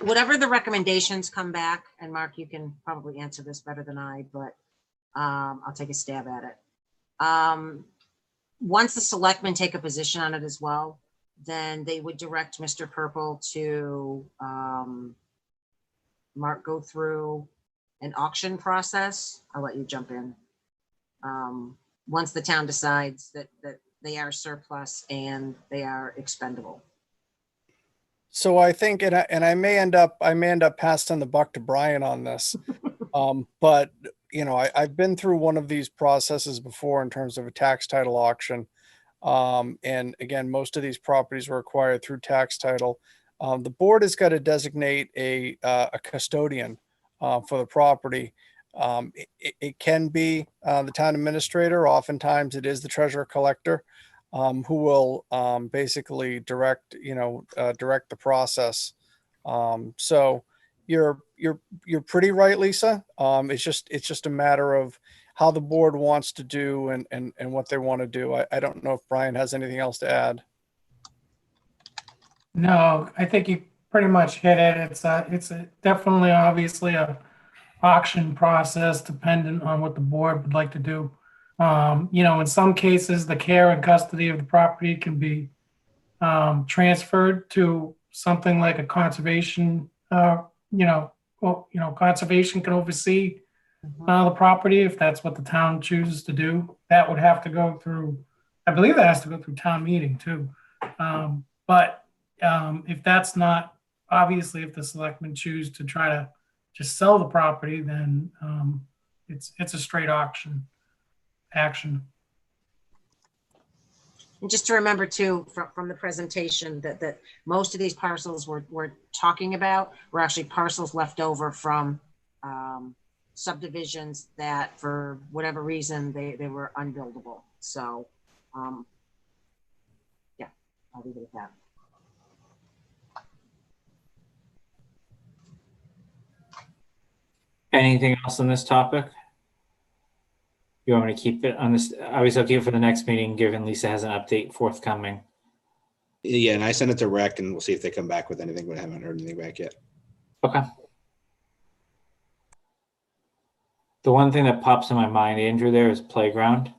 whatever the recommendations come back, and Mark, you can probably answer this better than I, but I'll take a stab at it. Once the selectmen take a position on it as well, then they would direct Mr. Purple to Mark, go through an auction process. I'll let you jump in. Once the town decides that they are surplus and they are expendable. So I think, and I may end up passing the buck to Brian on this. But you know, I've been through one of these processes before in terms of a tax title auction. And again, most of these properties were acquired through tax title. The board has got to designate a custodian for the property. It can be the town administrator. Oftentimes it is the treasurer collector. Who will basically direct the process. So you're pretty right, Lisa. It's just a matter of how the board wants to do and what they want to do. I don't know if Brian has anything else to add. No, I think you pretty much hit it. It's definitely obviously a auction process dependent on what the board would like to do. In some cases, the care and custody of the property can be transferred to something like a conservation. Conservation can oversee the property if that's what the town chooses to do. That would have to go through, I believe that has to go through town meeting too. But if that's not, obviously, if the selectmen choose to try to just sell the property, then it's a straight auction action. And just to remember too, from the presentation, that most of these parcels we're talking about were actually parcels left over from subdivisions that for whatever reason they were unbuildable. So yeah, I'll leave it at that. Anything else on this topic? You want me to keep it on this? Obviously, I'll keep it for the next meeting, given Lisa has an update forthcoming. Yeah, and I sent it to Rec, and we'll see if they come back with anything, but I haven't heard anything back yet. Okay. The one thing that pops in my mind, Andrew, there is playground.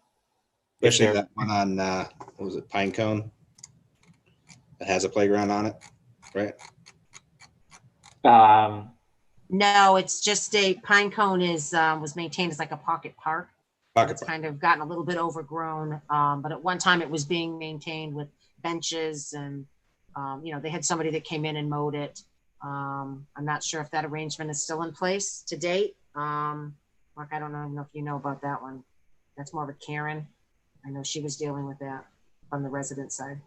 Especially that one on, what was it, Pine Cone? That has a playground on it, right? No, it's just Pine Cone was maintained as like a pocket park. It's kind of gotten a little bit overgrown, but at one time it was being maintained with benches and, they had somebody that came in and mowed it. I'm not sure if that arrangement is still in place to date. Mark, I don't know if you know about that one. That's more of a Karen. I know she was dealing with that from the resident side.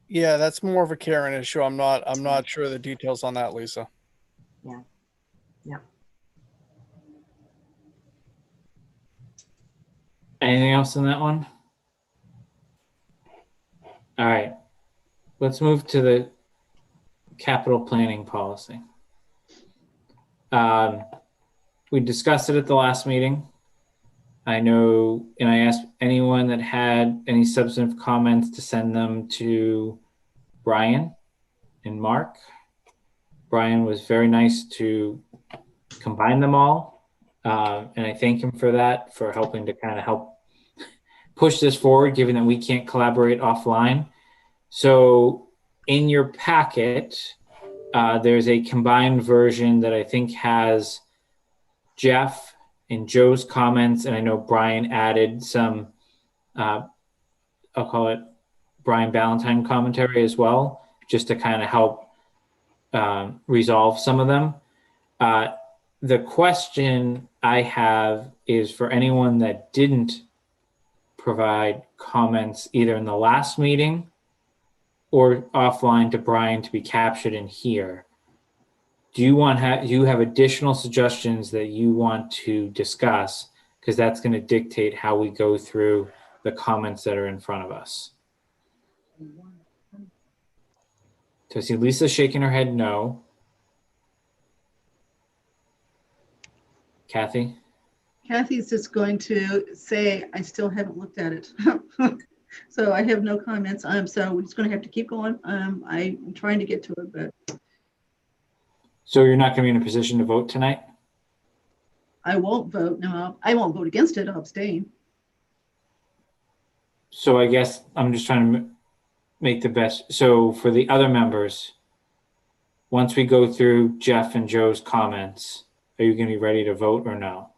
Yeah, that's more of a Karen issue. I'm not sure of the details on that, Lisa. Yeah. Yeah. Anything else in that one? All right. Let's move to the capital planning policy. We discussed it at the last meeting. I know, and I asked anyone that had any substantive comments to send them to Brian and Mark. Brian was very nice to combine them all. And I thank him for that, for helping to kind of help push this forward, given that we can't collaborate offline. So in your packet, there's a combined version that I think has Jeff and Joe's comments, and I know Brian added some, I'll call it Brian Ballantyne commentary as well, just to kind of help resolve some of them. The question I have is for anyone that didn't provide comments either in the last meeting or offline to Brian to be captured in here. Do you have additional suggestions that you want to discuss? Because that's going to dictate how we go through the comments that are in front of us. So I see Lisa shaking her head no. Kathy? Kathy's just going to say, I still haven't looked at it. So I have no comments. So we're just going to have to keep going. I'm trying to get to it, but So you're not going to be in a position to vote tonight? I won't vote. No, I won't vote against it. I'll abstain. So I guess I'm just trying to make the best. So for the other members, once we go through Jeff and Joe's comments, are you going to be ready to vote or no?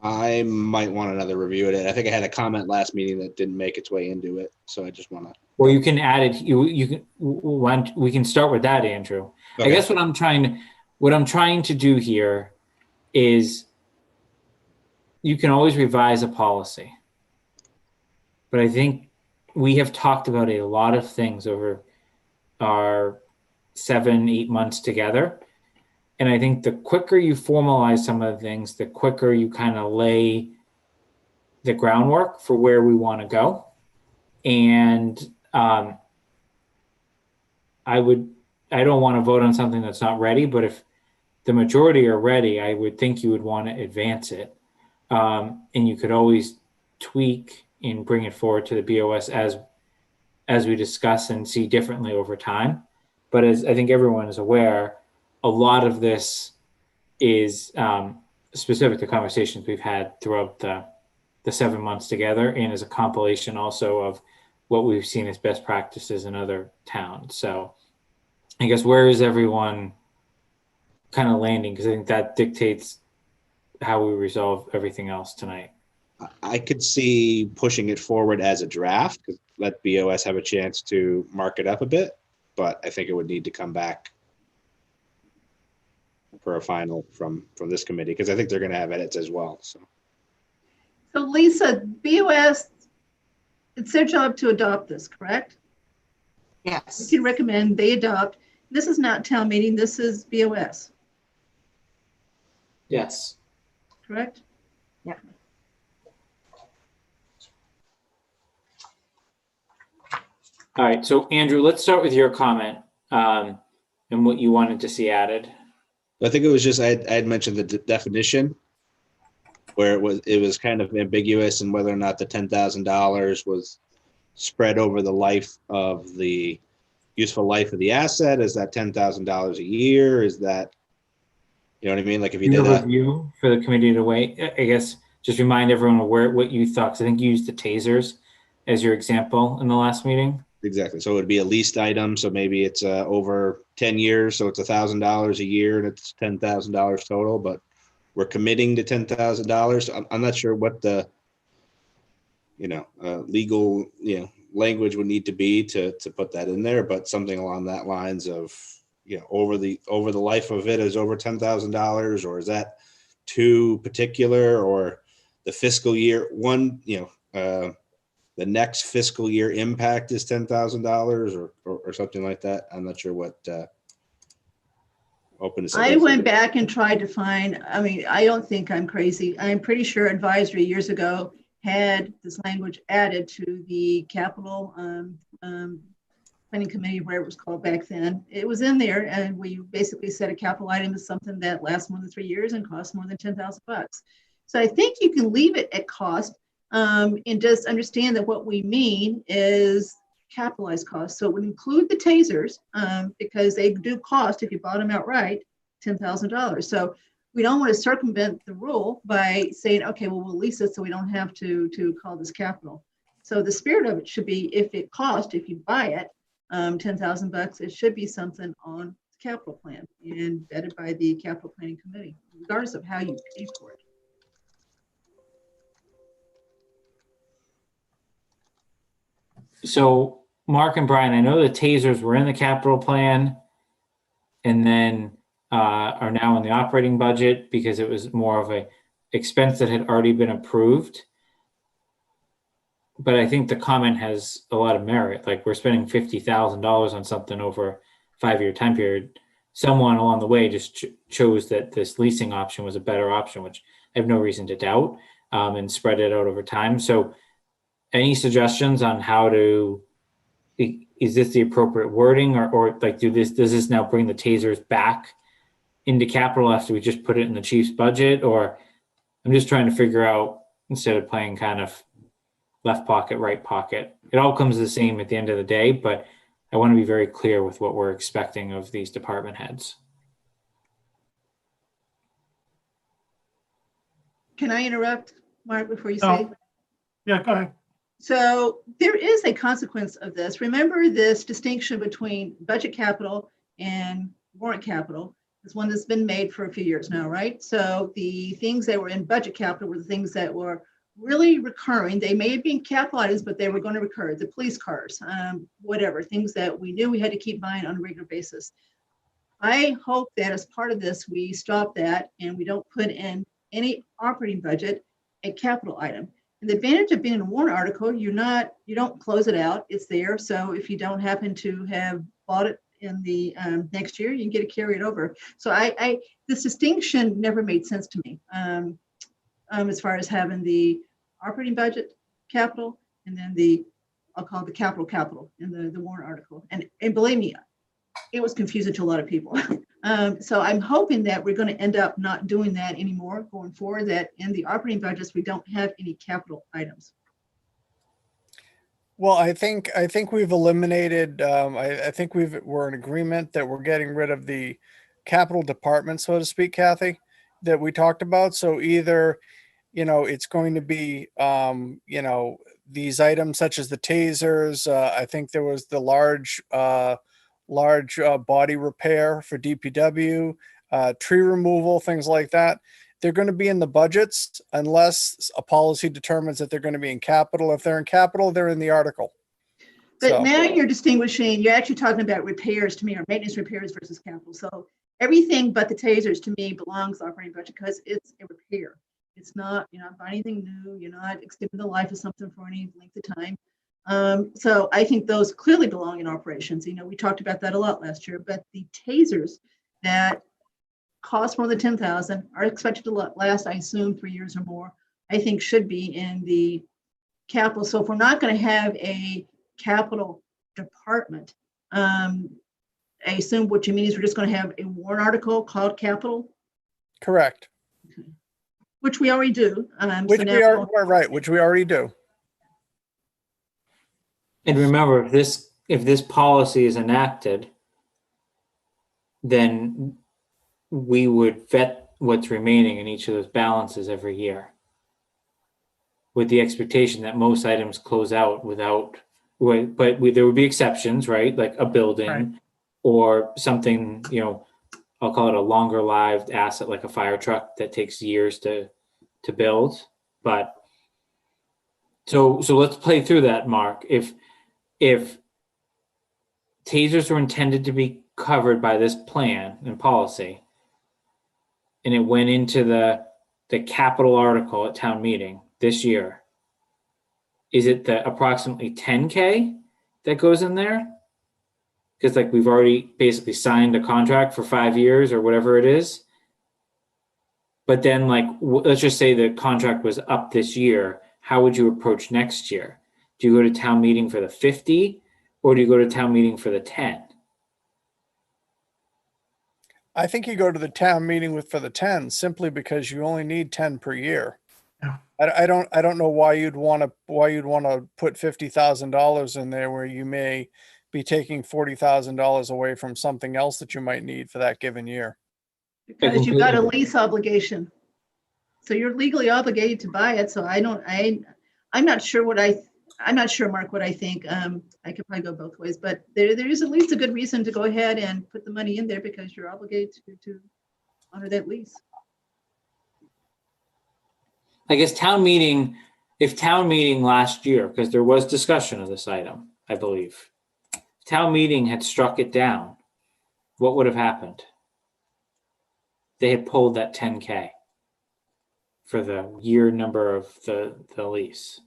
I might want another review of it. I think I had a comment last meeting that didn't make its way into it, so I just want to. Well, you can add it. We can start with that, Andrew. Okay. I guess what I'm trying to do here is you can always revise a policy, but I think we have talked about a lot of things over our 7-8 months together. And I think the quicker you formalize some of the things, the quicker you kind of lay the groundwork for where we want to go. And I don't want to vote on something that's not ready, but if the majority are ready, I would think you would want to advance it. And you could always tweak and bring it forward to the BOS as we discuss and see differently over time. But as I think everyone is aware, a lot of this is specific to conversations we've had throughout the 7 months together, and is a compilation also of what we've seen as best practices in other towns. So I guess where is everyone kind of landing? Because I think that dictates how we resolve everything else tonight. I could see pushing it forward as a draft, because let BOS have a chance to mark it up a bit, but I think it would need to come back for a final from this committee, because I think they're going to have edits as well. So Lisa, BOS, it's their job to adopt this, correct? Yes. You can recommend they adopt. This is not town meeting. This is BOS, Yes. correct? Yeah. All right. So Andrew, let's start with your comment and what you wanted to see added. I think it was just I had mentioned the definition, where it was kind of ambiguous, and whether or not the $10,000 was spread over the life of the useful life of the asset. Is that $10,000 a year? Is that, you know what I mean? Like if you did a that. review for the committee to wait, I guess just remind everyone what you thought. 'Cause I think you used the tasers as your example in the last meeting. Exactly. So it would be a leased item. So maybe it's over 10 years. So it's $1,000 a year, and it's $10,000 total, but we're committing to $10,000. I'm not sure what the, legal, language would need to be to put that in there, but something along that lines of, over the life of it is over $10,000, or is that too particular, or the fiscal year one, the next fiscal year impact is $10,000 or something like that. I'm not sure what open to. I went back and tried to find, I don't think I'm crazy. I'm pretty sure advisory years ago had this language added to the capital planning committee, whatever it was called back then. It was in there, and we basically said a capital item is something that lasts more than 3 years and costs more than $10,000. So I think you can leave it at cost. And just understand that what we mean is capitalized costs. So it would include the tasers because they do cost if you bought them outright. $10,000. So we don't want to circumvent the rule by saying, okay, well, we'll lease it so we don't have to call this capital. So the spirit of it should be, if you buy it, $10,000, it should be something on the capital plan and vetted by the capital planning committee, regardless of how you pay for it. So Mark and Brian, I know the tasers were in the capital plan and then are now in the operating budget because it was more of a expense that had already been approved. But I think the comment has a lot of merit. Like, we're spending $50,000 on something over a 5-year time period. Someone along the way just chose that this leasing option was a better option, which I have no reason to doubt, and spread it out over time. So any suggestions on how to, is this the appropriate wording, or like, does this now bring the tasers back into capital after we just put it in the chief's budget? Or I'm just trying to figure out, instead of playing kind of left pocket, right pocket, it all comes the same at the end of the day, but I want to be very clear with what we're expecting of these department heads. Can I interrupt, Mark, before you No. say? Yeah, go ahead. So there is a consequence of this. Remember, this distinction between budget capital and warrant capital is one that's been made for a few years now, right? So the things that were in budget capital were the things that were really recurring. They may have been capital items, but they were going to recur. The police cars, whatever, things that we knew we had to keep buying on a regular basis. I hope that as part of this, we stop that and we don't put in any operating budget a capital item. And the advantage of being in a warrant article, you don't close it out. It's there. So if you don't happen to have bought it in the next year, you can get it carried over. So this distinction never made sense to me, as far as having the operating budget capital and then I'll call it the capital in the warrant article. And believe me, it was confusing to a lot of people. So I'm hoping that we're going to end up not doing that anymore going forward, that in the operating budgets, we don't have any capital items. Well, I think we've eliminated, I think we're in agreement that we're getting rid of the capital department, so to speak, Kathy, that we talked about. So either, it's going to be, these items such as the tasers. I think there was the large body repair for DPW, tree removal, things like that. They're going to be in the budgets unless a policy determines that they're going to be in capital. If they're in capital, they're in the article. But now you're distinguishing, you're actually talking about repairs to me, or maintenance repairs versus capital. So everything but the tasers to me belongs operating budget because it's a repair. It's not, you're not buying anything new. You're not extending the life of something for any length of time. So I think those clearly belong in operations. We talked about that a lot last year, but the tasers that cost more than 10,000 are expected to last, I assume, 3 years or more, I think should be in the capital. So if we're not going to have a capital department, I assume what you mean is we're just going to have a warrant article called capital. Correct. Okay. Which we already do. Which we already do. And remember, if this policy is enacted, then we would vet what's remaining in each of those balances every year, with the expectation that most items close out without, but there would be exceptions, right? Like a building, Right. or something, I'll call it a longer lived asset, like a fire truck that takes years to build. But so let's play through that, Mark. If tasers were intended to be covered by this plan and policy, and it went into the capital article at town meeting this year, is it the approximately 10K that goes in there? Because like we've already basically signed a contract for 5 years or whatever it is. But then like, let's just say the contract was up this year. How would you approach next year? Do you go to town meeting for the 50 or do you go to town meeting for the 10? I think you go to the town meeting for the 10 simply because you only need 10 per year. Yeah. I don't know why you'd want to put $50,000 in there where you may be taking $40,000 away from something else that you might need for that given year. Because you've got a completely- lease obligation. So you're legally obligated to buy it. So I'm not sure I'm not sure, Mark, what I think. I could probably go both ways, but there is at least a good reason to go ahead and put the money in there because you're obligated to honor that lease. I guess if town meeting last year, because there was discussion of this item, I believe, if town meeting had struck it down, what would have happened? They had pulled that 10K for the year number of the lease.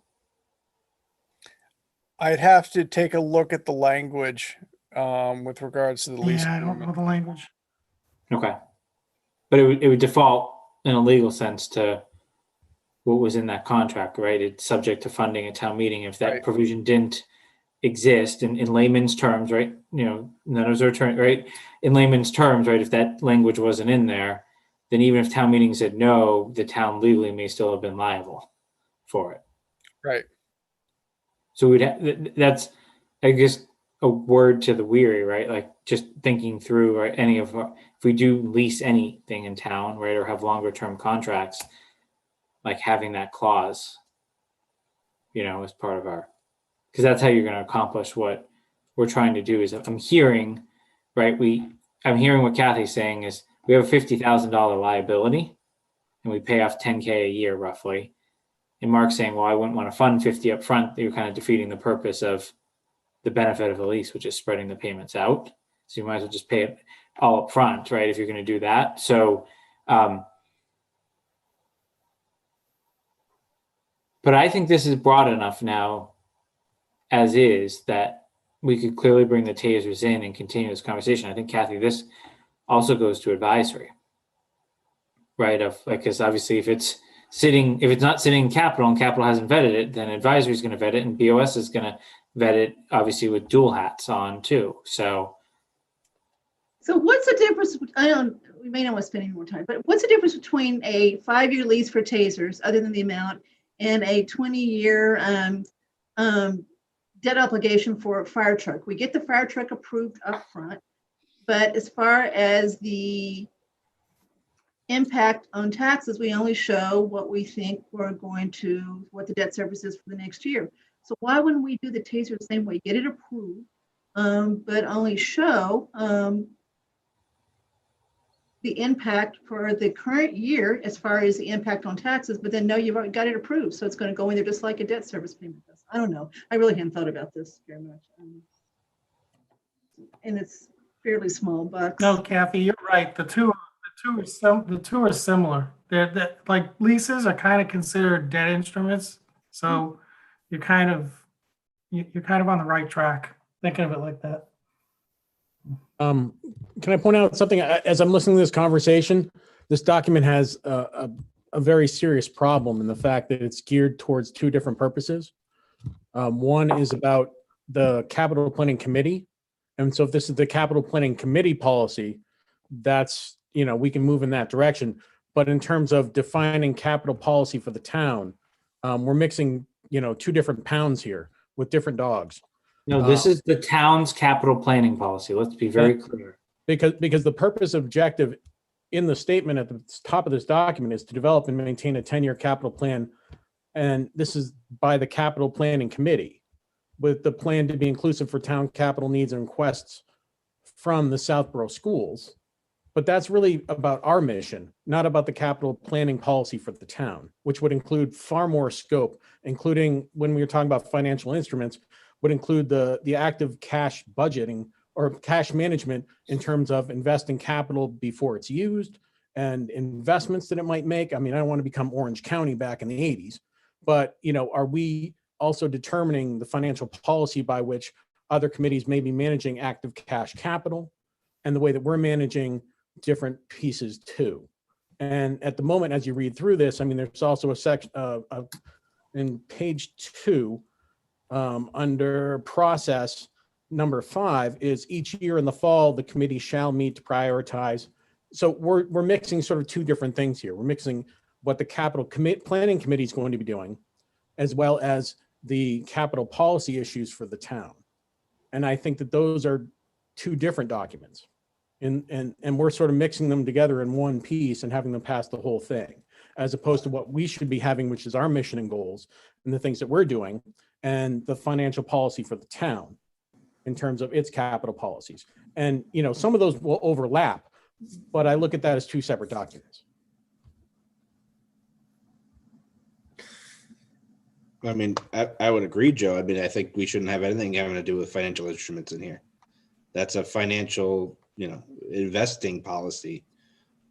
I'd have to take a look at the language with regards to the lease. Yeah, I don't know agreement. the language. Okay. But it would default in a legal sense to what was in that contract, right? It's subject to funding at town meeting. If that Right. provision didn't exist in layman's terms, right? None of us are attorney, right? In layman's terms, right? If that language wasn't in there, then even if town meeting said no, the town legally may still have been liable for it. Right. So that's, I guess, a word to the weary, right? Like just thinking through, right? If we do lease anything in town, right, or have longer term contracts, like having that clause, as part of because that's how you're going to accomplish what we're trying to do. Is I'm hearing, right? I'm hearing what Kathy's saying is we have a $50,000 liability, and we pay off 10K a year roughly. And Mark's saying, well, I wouldn't want to fund 50 up front. You're kind of defeating the purpose of the benefit of the lease, which is spreading the payments out. So you might as well just pay it all up front, right? If you're going to do that. So, but I think this is broad enough now as is that we could clearly bring the tasers in and continue this conversation. I think, Kathy, this also goes to advisory, right? Because obviously if it's not sitting in capital and capital hasn't vetted it, then advisory is going to vet it and BOS is going to vet it, obviously with dual hats on too. So what's the difference? We may not want to spend any more time, but what's the difference between a 5-year lease for tasers, other than the amount, and a 20-year debt obligation for a fire truck? We get the fire truck approved up front, but as far as the impact on taxes, we only show what we think what the debt service is for the next year. So why wouldn't we do the taser the same way? Get it approved, but only show the impact for the current year as far as the impact on taxes, but then no, you've already got it approved. So it's going to go in there just like a debt service payment does. I don't know. I really hadn't thought about this very much. And it's fairly small bucks. No, Kathy, you're right. The two are similar. They're like leases are kind of considered debt instruments. So you're kind of on the right track thinking of it like that. Can I point out something? As I'm listening to this conversation, this document has a very serious problem in the fact that it's geared towards two different purposes. One is about the capital planning committee. And so if this is the capital planning committee policy, that's, we can move in that direction. But in terms of defining capital policy for the town, we're mixing, two different pounds here with different dogs. no, this is the town's capital planning policy. Let's be very clear. Because the purpose objective in the statement at the top of this document is to develop and maintain a 10-year capital plan. And this is by the capital planning committee, with the plan to be inclusive for town capital needs and requests from the Southborough schools. But that's really about our mission, not about the capital planning policy for the town, which would include far more scope, including when we were talking about financial instruments, would include the active cash budgeting or cash management in terms of investing capital before it's used and investments that it might make. I mean, I don't want to become Orange County back in the 80s, but are we also determining the financial policy by which other committees may be managing active cash capital and the way that we're managing different pieces too? And at the moment, as you read through this, I mean, there's also a section in page 2 under process, number 5 is each year in the fall, the committee shall meet to prioritize. So we're mixing sort of two different things here. We're mixing what the capital planning committee is going to be doing, as well as the capital policy issues for the town. And I think that those are two different documents. And we're sort of mixing them together in one piece and having them pass the whole thing, as opposed to what we should be having, which is our mission and goals and the things that we're doing and the financial policy for the town in terms of its capital policies. And, you know, some of those will overlap, but I look at that as two separate documents. I mean, I would agree, Joe. I mean, I think we shouldn't have anything having to do with financial instruments in here. That's a financial, you know, investing policy.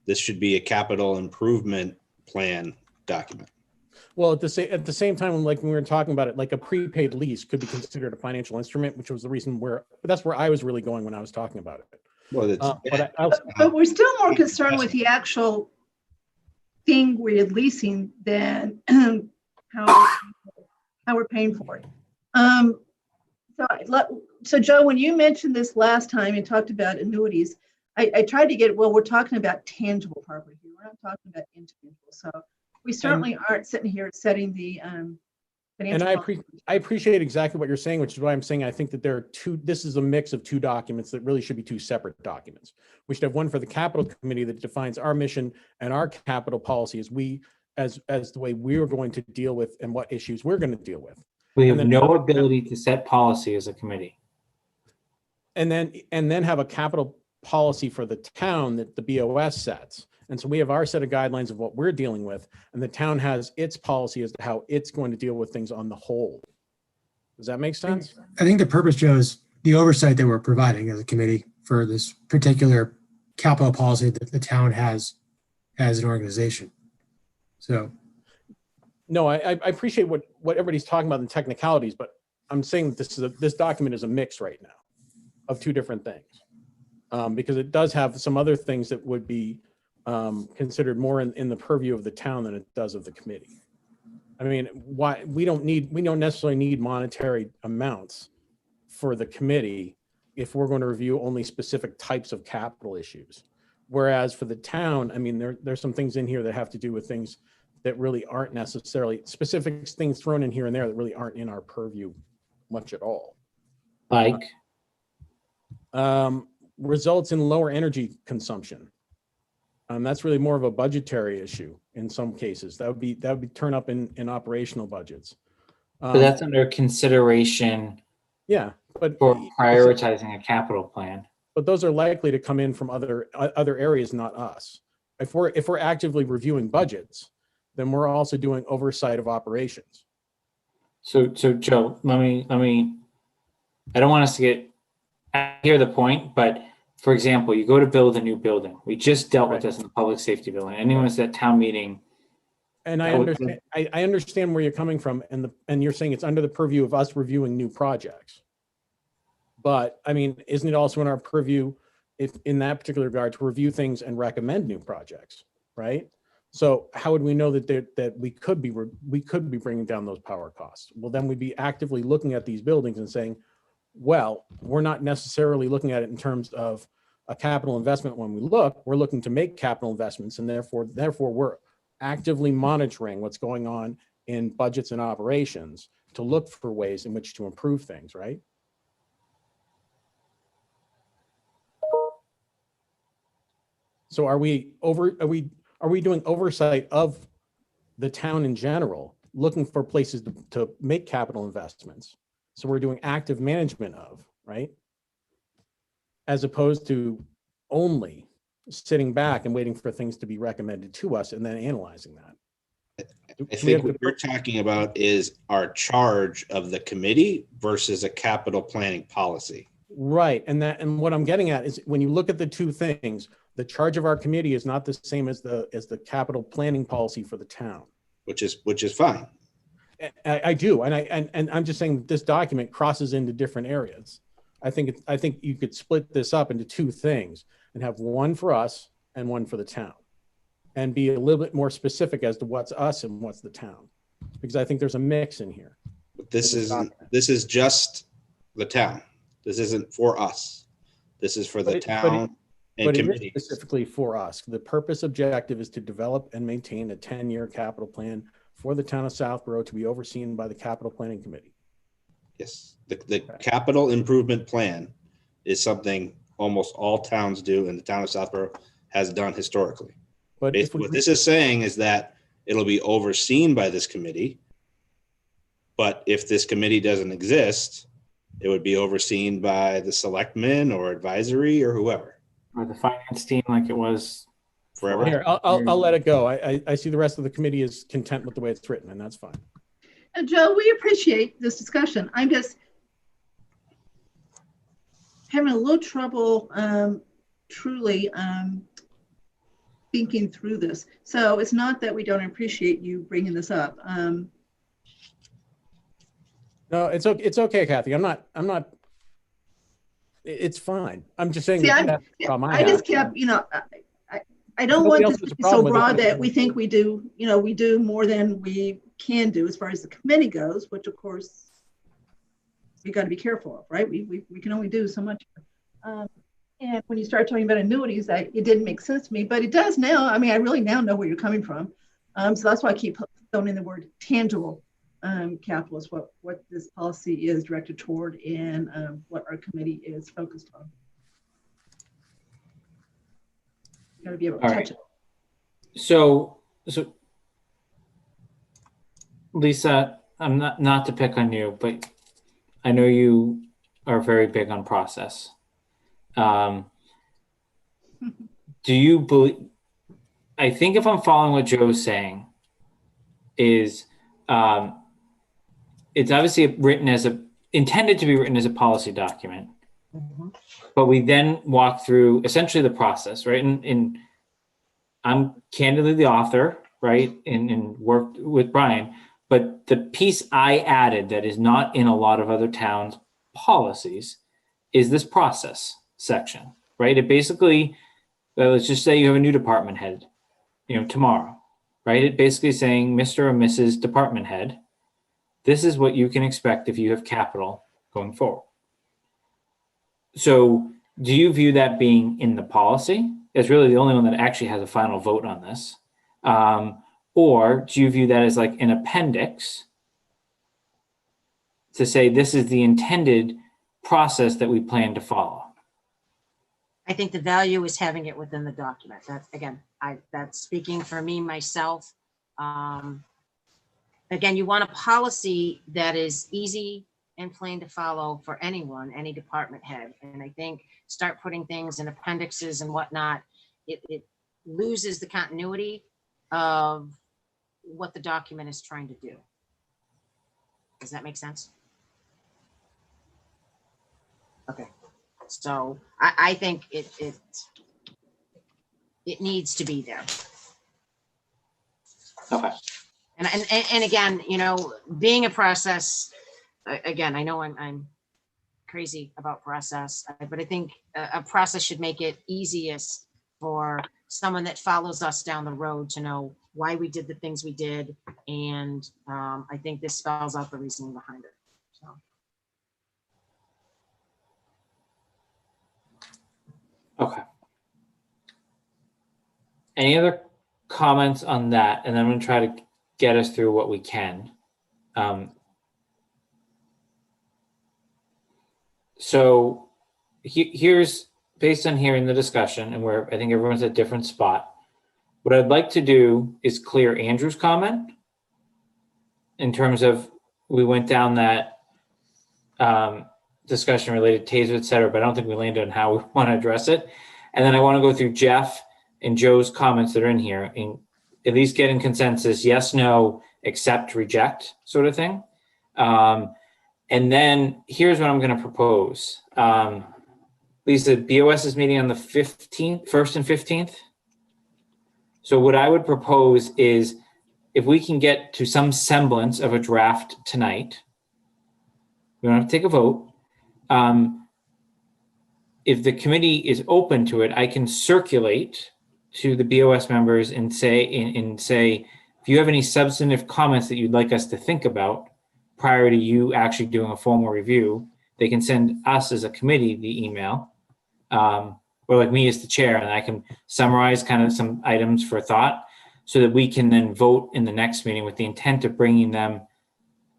This should be a capital improvement plan document. Well, at the same time, like when we were talking about it, like a prepaid lease could be considered a financial instrument, which was the reason but that's where I was really going when I was talking about it. Well, But we're still more concerned with the actual thing we're leasing than how we're paying for it. So Joe, when you mentioned this last time and talked about annuities, I tried to get, well, we're talking about tangible property here. We're not talking about intangible. So we certainly aren't sitting here setting the financial. And I appreciate exactly what you're saying, which is why I'm saying I think that this is a mix of two documents that really should be two separate documents. We should have one for the capital committee that defines our mission and our capital policy as the way we're going to deal with and what issues we're going to deal with. We have no ability to set policy as a committee. And then have a capital policy for the town that the BOS sets. And so we have our set of guidelines of what we're dealing with, and the town has its policy as to how it's going to deal with things on the whole. Does that make sense? I think the purpose, Joe, is the oversight that we're providing as a committee for this particular capital policy that the town has as an organization. So. No, I appreciate what everybody's talking about in technicalities, but I'm saying that this document is a mix right now of two different things, because it does have some other things that would be considered more in the purview of the town than it does of the committee. I mean, why we don't necessarily need monetary amounts for the committee if we're going to review only specific types of capital issues. Whereas for the town, I mean, there's some things in here that have to do with things that really aren't necessarily specific things thrown in here and there that really aren't in our purview much at all. Like results in lower energy consumption. That's really more of a budgetary issue in some cases. That would be turn up in operational budgets. but that's under consideration Yeah, but for prioritizing a capital plan. but those are likely to come in from other areas, not us. If we're actively reviewing budgets, then we're also doing oversight of operations. So Joe, let me, I don't want us to I hear the point, but for example, you go to build a new building. We just dealt with this in the public safety building. Anyone who's at town meeting. And I understand, I understand where you're coming from, and you're saying it's under the purview of us reviewing new projects. But I mean, isn't it also in our purview, if in that particular regard, to review things and recommend new projects, right? So how would we know that we could be bringing down those power costs? Well, then we'd be actively looking at these buildings and saying, well, we're not necessarily looking at it in terms of a capital investment. When we're looking to make capital investments, and therefore we're actively monitoring what's going on in budgets and operations to look for ways in which to improve things, right? So are we doing oversight of the town in general, looking for places to make capital investments? So we're doing active management of, right? As opposed to only sitting back and waiting for things to be recommended to us and then analyzing that. I think what you're talking about is our charge of the committee versus a capital planning policy. Right. And what I'm getting at is when you look at the two things, the charge of our committee is not the same as the capital planning policy for the town. Which is fine. I do. And I'm just saying this document crosses into different areas. I think you could split this up into two things and have one for us and one for the town, and be a little bit more specific as to what's us and what's the town, because I think there's a mix in here. This is just the town. This isn't for us. This is for the town and committee. It is specifically for us. The purpose objective is to develop and maintain a 10-year capital plan for the town of Southborough to be overseen by the capital planning committee. Yes, the capital improvement plan is something almost all towns do and the town of Southborough has done historically. But if we, What this is saying is that it'll be overseen by this committee. But if this committee doesn't exist, it would be overseen by the selectmen or advisory or whoever. Or the finance team like it was. Forever. here, I'll let it go. I see the rest of the committee is content with the way it's written, and that's fine. And Joe, we appreciate this discussion. I'm just having a little trouble truly thinking through this. So it's not that we don't appreciate you bringing this up. No, it's okay. It's okay, Kathy. I'm not, it's fine. I'm just saying. See, that's the problem I I just have. kept, I don't Nobody want else this has to a be so problem with it. broad that we think we do, we do more than we can do as far as the committee goes, which of course we got to be careful of, right? We can only do so much. And when you start talking about annuities, it didn't make sense to me, but it does now. I mean, I really now know where you're coming from. So that's why I keep throwing in the word tangible capital is what this policy is directed toward and what our committee is focused on. You got to be able to All touch right. it. So Lisa, I'm not to pick on you, but I know you are very big on process. Do you believe, I think if I'm following what Joe's saying is, it's obviously written as intended to be written as a policy document, but we then walk through essentially the process, right? And I'm candidly the author, right? And worked with Brian, but the piece I added that is not in a lot of other towns' policies is this process section, right? It basically, let's just say you have a new department head, tomorrow, right? It basically is saying, Mr. or Mrs. Department Head, this is what you can expect if you have capital going forward. So do you view that being in the policy? It's really the only one that actually has a final vote on this. Or do you view that as like an appendix to say this is the intended process that we plan to follow? I think the value is having it within the document. That's, again, that's speaking for me, myself. Again, you want a policy that is easy and plain to follow for anyone, any department head. And I think start putting things in appendixes and whatnot, it loses the continuity of what the document is trying to do. Does that make sense? Okay. So I think it needs to be there. Okay. And again, being a process, again, I know I'm crazy about process, but I think a process should make it easiest for someone that follows us down the road to know why we did the things we did. And I think this spells out the reasoning behind it. So. Okay. Any other comments on that? And then I'm going to try to get us through what we can. So here's, based on hearing the discussion and where I think everyone's at a different spot, what I'd like to do is clear Andrew's comment in terms of, we went down that discussion related to TASER, et cetera, but I don't think we landed on how we want to address it. And then I want to go through Jeff and Joe's comments that are in here and at least getting consensus, yes, no, accept, reject sort of thing. And then here's what I'm going to propose. Lisa, BOS is meeting on the 15th, 1st and 15th. So what I would propose is if we can get to some semblance of a draft tonight, we don't have to take a vote. If the committee is open to it, I can circulate to the BOS members and say, if you have any substantive comments that you'd like us to think about prior to you actually doing a formal review, they can send us as a committee the email, or like me as the chair, and I can summarize kind of some items for thought so that we can then vote in the next meeting with the intent of bringing them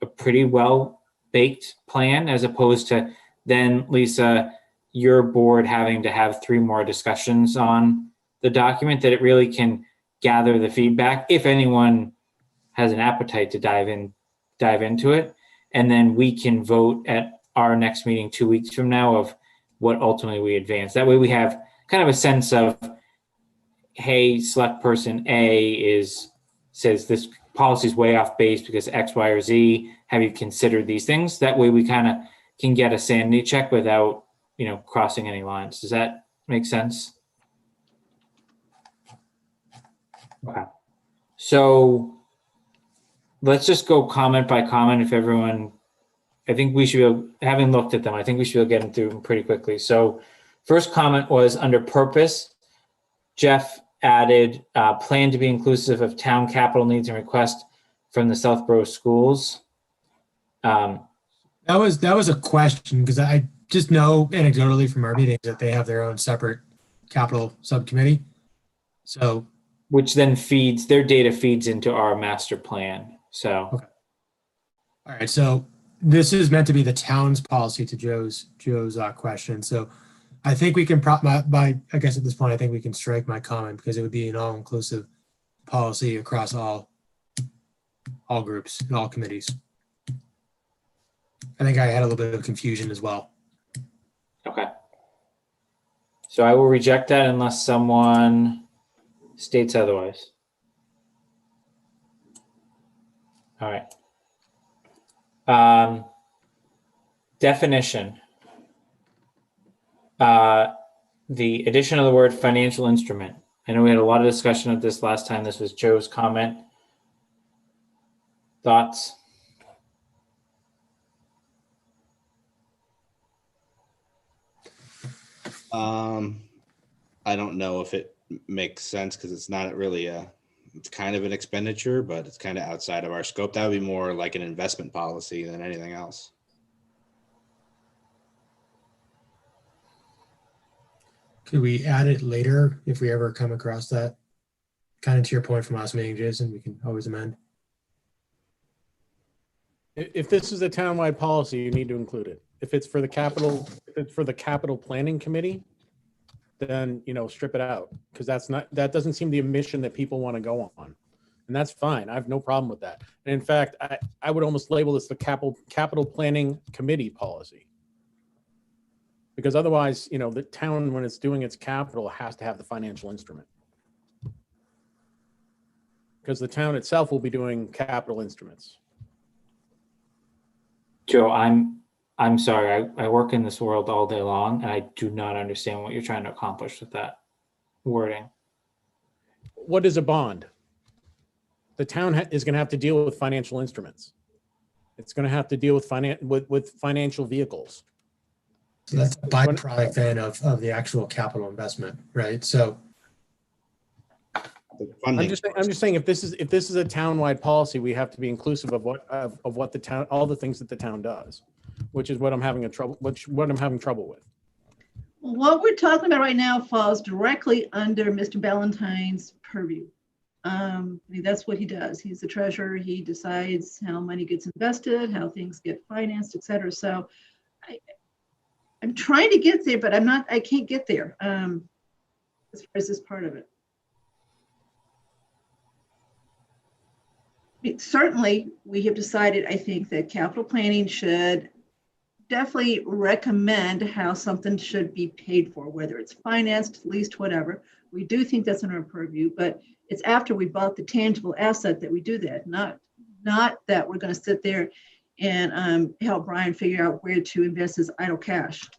a pretty well baked plan, as opposed to then, Lisa, your board having to have 3 more discussions on the document, that it really can gather the feedback, if anyone has an appetite to dive into it. And then we can vote at our next meeting 2 weeks from now of what ultimately we advance. That way we have kind of a sense of, hey, select person A says this policy is way off base because X, Y, or Z. Have you considered these things? That way we kind of can get a sanity check without, crossing any lines. Does that make sense? Okay. So let's just go comment by comment. If everyone, I think we should be, having looked at them, I think we should be able to get them through them pretty quickly. So first comment was under purpose. Jeff added plan to be inclusive of town capital needs and requests from the Southborough schools. That was a question, because I just know anecdotally from our meetings that they have their own separate capital subcommittee. So, which then their data feeds into our master plan. So, okay. All right. So this is meant to be the town's policy, to Joe's question. So I think we can I guess at this point, I think we can strike my comment, because it would be an all-inclusive policy across all groups and all committees. I think I had a little bit of confusion as well. okay. So I will reject that unless someone states otherwise. All right. Definition. The addition of the word financial instrument. I know we had a lot of discussion of this last time. This was Joe's comment. Thoughts? I don't know if it makes sense, because it's not really it's kind of an expenditure, but it's kind of outside of our scope. That would be more like an investment policy than anything else. Could we add it later if we ever come across that? Kind of to your point from last meeting, Jason, we can always amend. If this is a townwide policy, you need to include it. If it's for the capital planning committee, then, strip it out, because that doesn't seem the mission that people want to go on. And that's fine. I have no problem with that. And in fact, I would almost label this the capital planning committee policy. Because otherwise, the town, when it's doing its capital, has to have the financial instrument. Because the town itself will be doing capital instruments. Joe, I'm sorry. I work in this world all day long, and I do not understand what you're trying to accomplish with that wording. What is a bond? The town is going to have to deal with financial instruments. It's going to have to deal with financial vehicles. So that's a byproduct then of the actual capital investment, right? So I'm just saying, if this is a townwide policy, we have to be inclusive of what the town, all the things that the town does, which is what I'm having trouble with. What we're talking about right now falls directly under Mr. Ballantyne's purview. That's what he does. He's the treasurer. He decides how money gets invested, how things get financed, et cetera. So I'm trying to get there, but I can't get there as far as this part of it. Certainly, we have decided, I think, that capital planning should definitely recommend how something should be paid for, whether it's financed, leased, whatever. We do think that's in our purview, but it's after we bought the tangible asset that we do that, not that we're going to sit there and help Brian figure out where to invest his idle cash.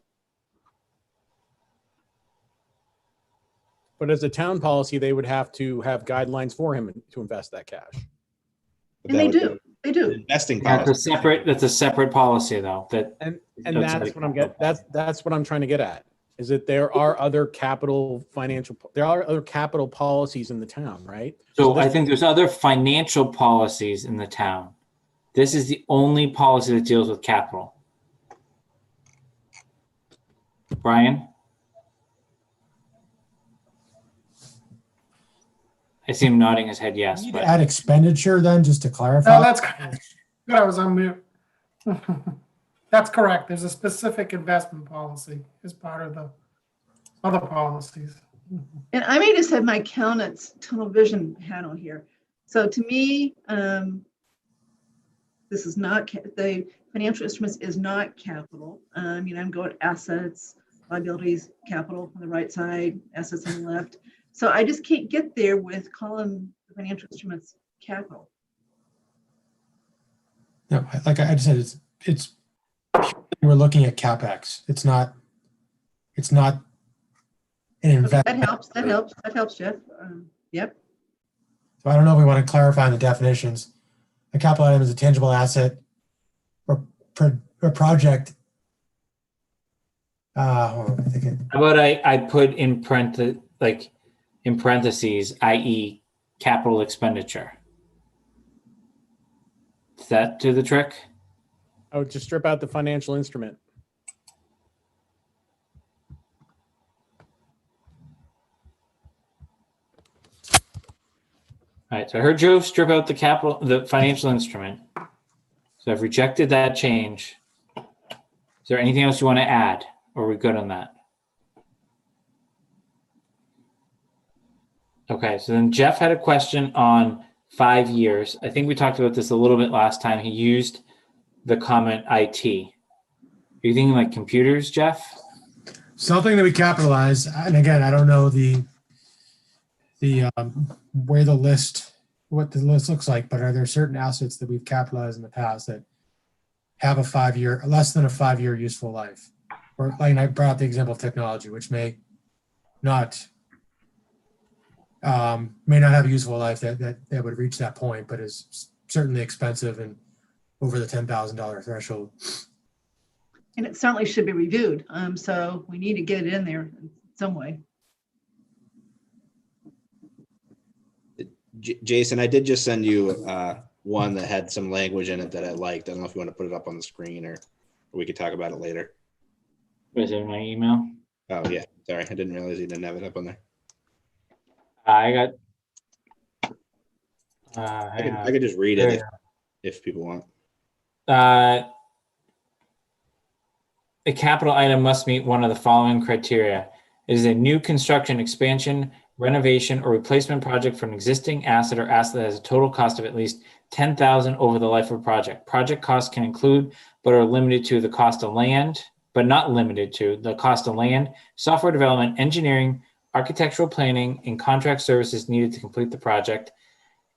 But as a town policy, they would have to have guidelines for him to invest that cash. And they do. They do. Investing That's policy. that's a separate policy though. And that's what I'm getting. That's what I'm trying to get at. Is that there are other capital policies in the town, right? So I think there's other financial policies in the town. This is the only policy that deals with capital. Brian? I see him nodding his head yes. we need But to add expenditure then, just to clarify. No, that's good. I was on mute. That's correct. There's a specific investment policy as part of the other policies. And I may just have my accountant's tunnel vision hat on here. So to me, this is not, the financial instruments is not capital. I'm going assets, liabilities, capital on the right side, assets on the left. So I just can't get there with calling the financial instruments capital. No, like I just said, it's we're looking at CapEx. It's not an Okay, investment. that helps, Jeff. Yep. So I don't know if we want to clarify in the definitions. A capital item is a tangible asset or project. Hold on, I'm thinking. How about I put in parentheses, i.e. capital expenditure. Does that do the trick? I would just strip out the financial instrument. All right, so I heard Joe strip out the financial instrument. So I've rejected that change. Is there anything else you want to add, or are we good on that? Okay, so then Jeff had a question on 5 years. I think we talked about this a little bit last time. He used the comment IT. Are you thinking like computers, Jeff? Something that we capitalize, and again, I don't know what the list looks like, but are there certain assets that we've capitalized in the past that have less than a 5 year useful life? Or like I brought up the example of technology, which may not have a useful life that would reach that point, but is certainly expensive and over the $10,000 threshold. And it certainly should be reviewed. So we need to get it in there in some way. Jason, I did just send you one that had some language in it that I liked. I don't know if you want to put it up on the screen or we could talk about it later. Was it in my email? Oh yeah, sorry, I didn't realize you didn't have it up on there. I got. I could just read it if people want. A capital item must meet one of the following criteria. It is a new construction, expansion, renovation, or replacement project for an existing asset or asset that has a total cost of at least $10,000 over the life of a project. Project costs can include, but are limited to, the cost of land, but not limited to, the cost of land, software development, engineering, architectural planning, and contract services needed to complete the project.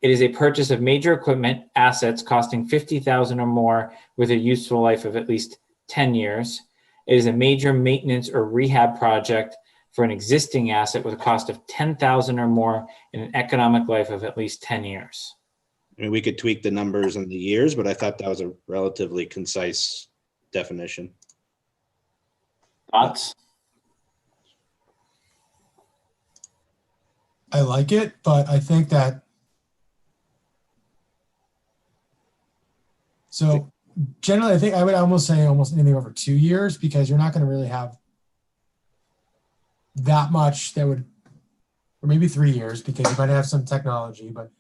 It is a purchase of major equipment, assets costing $50,000 or more with a useful life of at least 10 years. It is a major maintenance or rehab project for an existing asset with a cost of $10,000 or more and an economic life of at least 10 years. I mean, we could tweak the numbers and the years, but I thought that was a relatively concise definition. Thoughts? I like it, but I think that so generally I think I would almost say almost anything over 2 years, because you're not going to really have that much that would, or maybe 3 years, because you might have some technology, but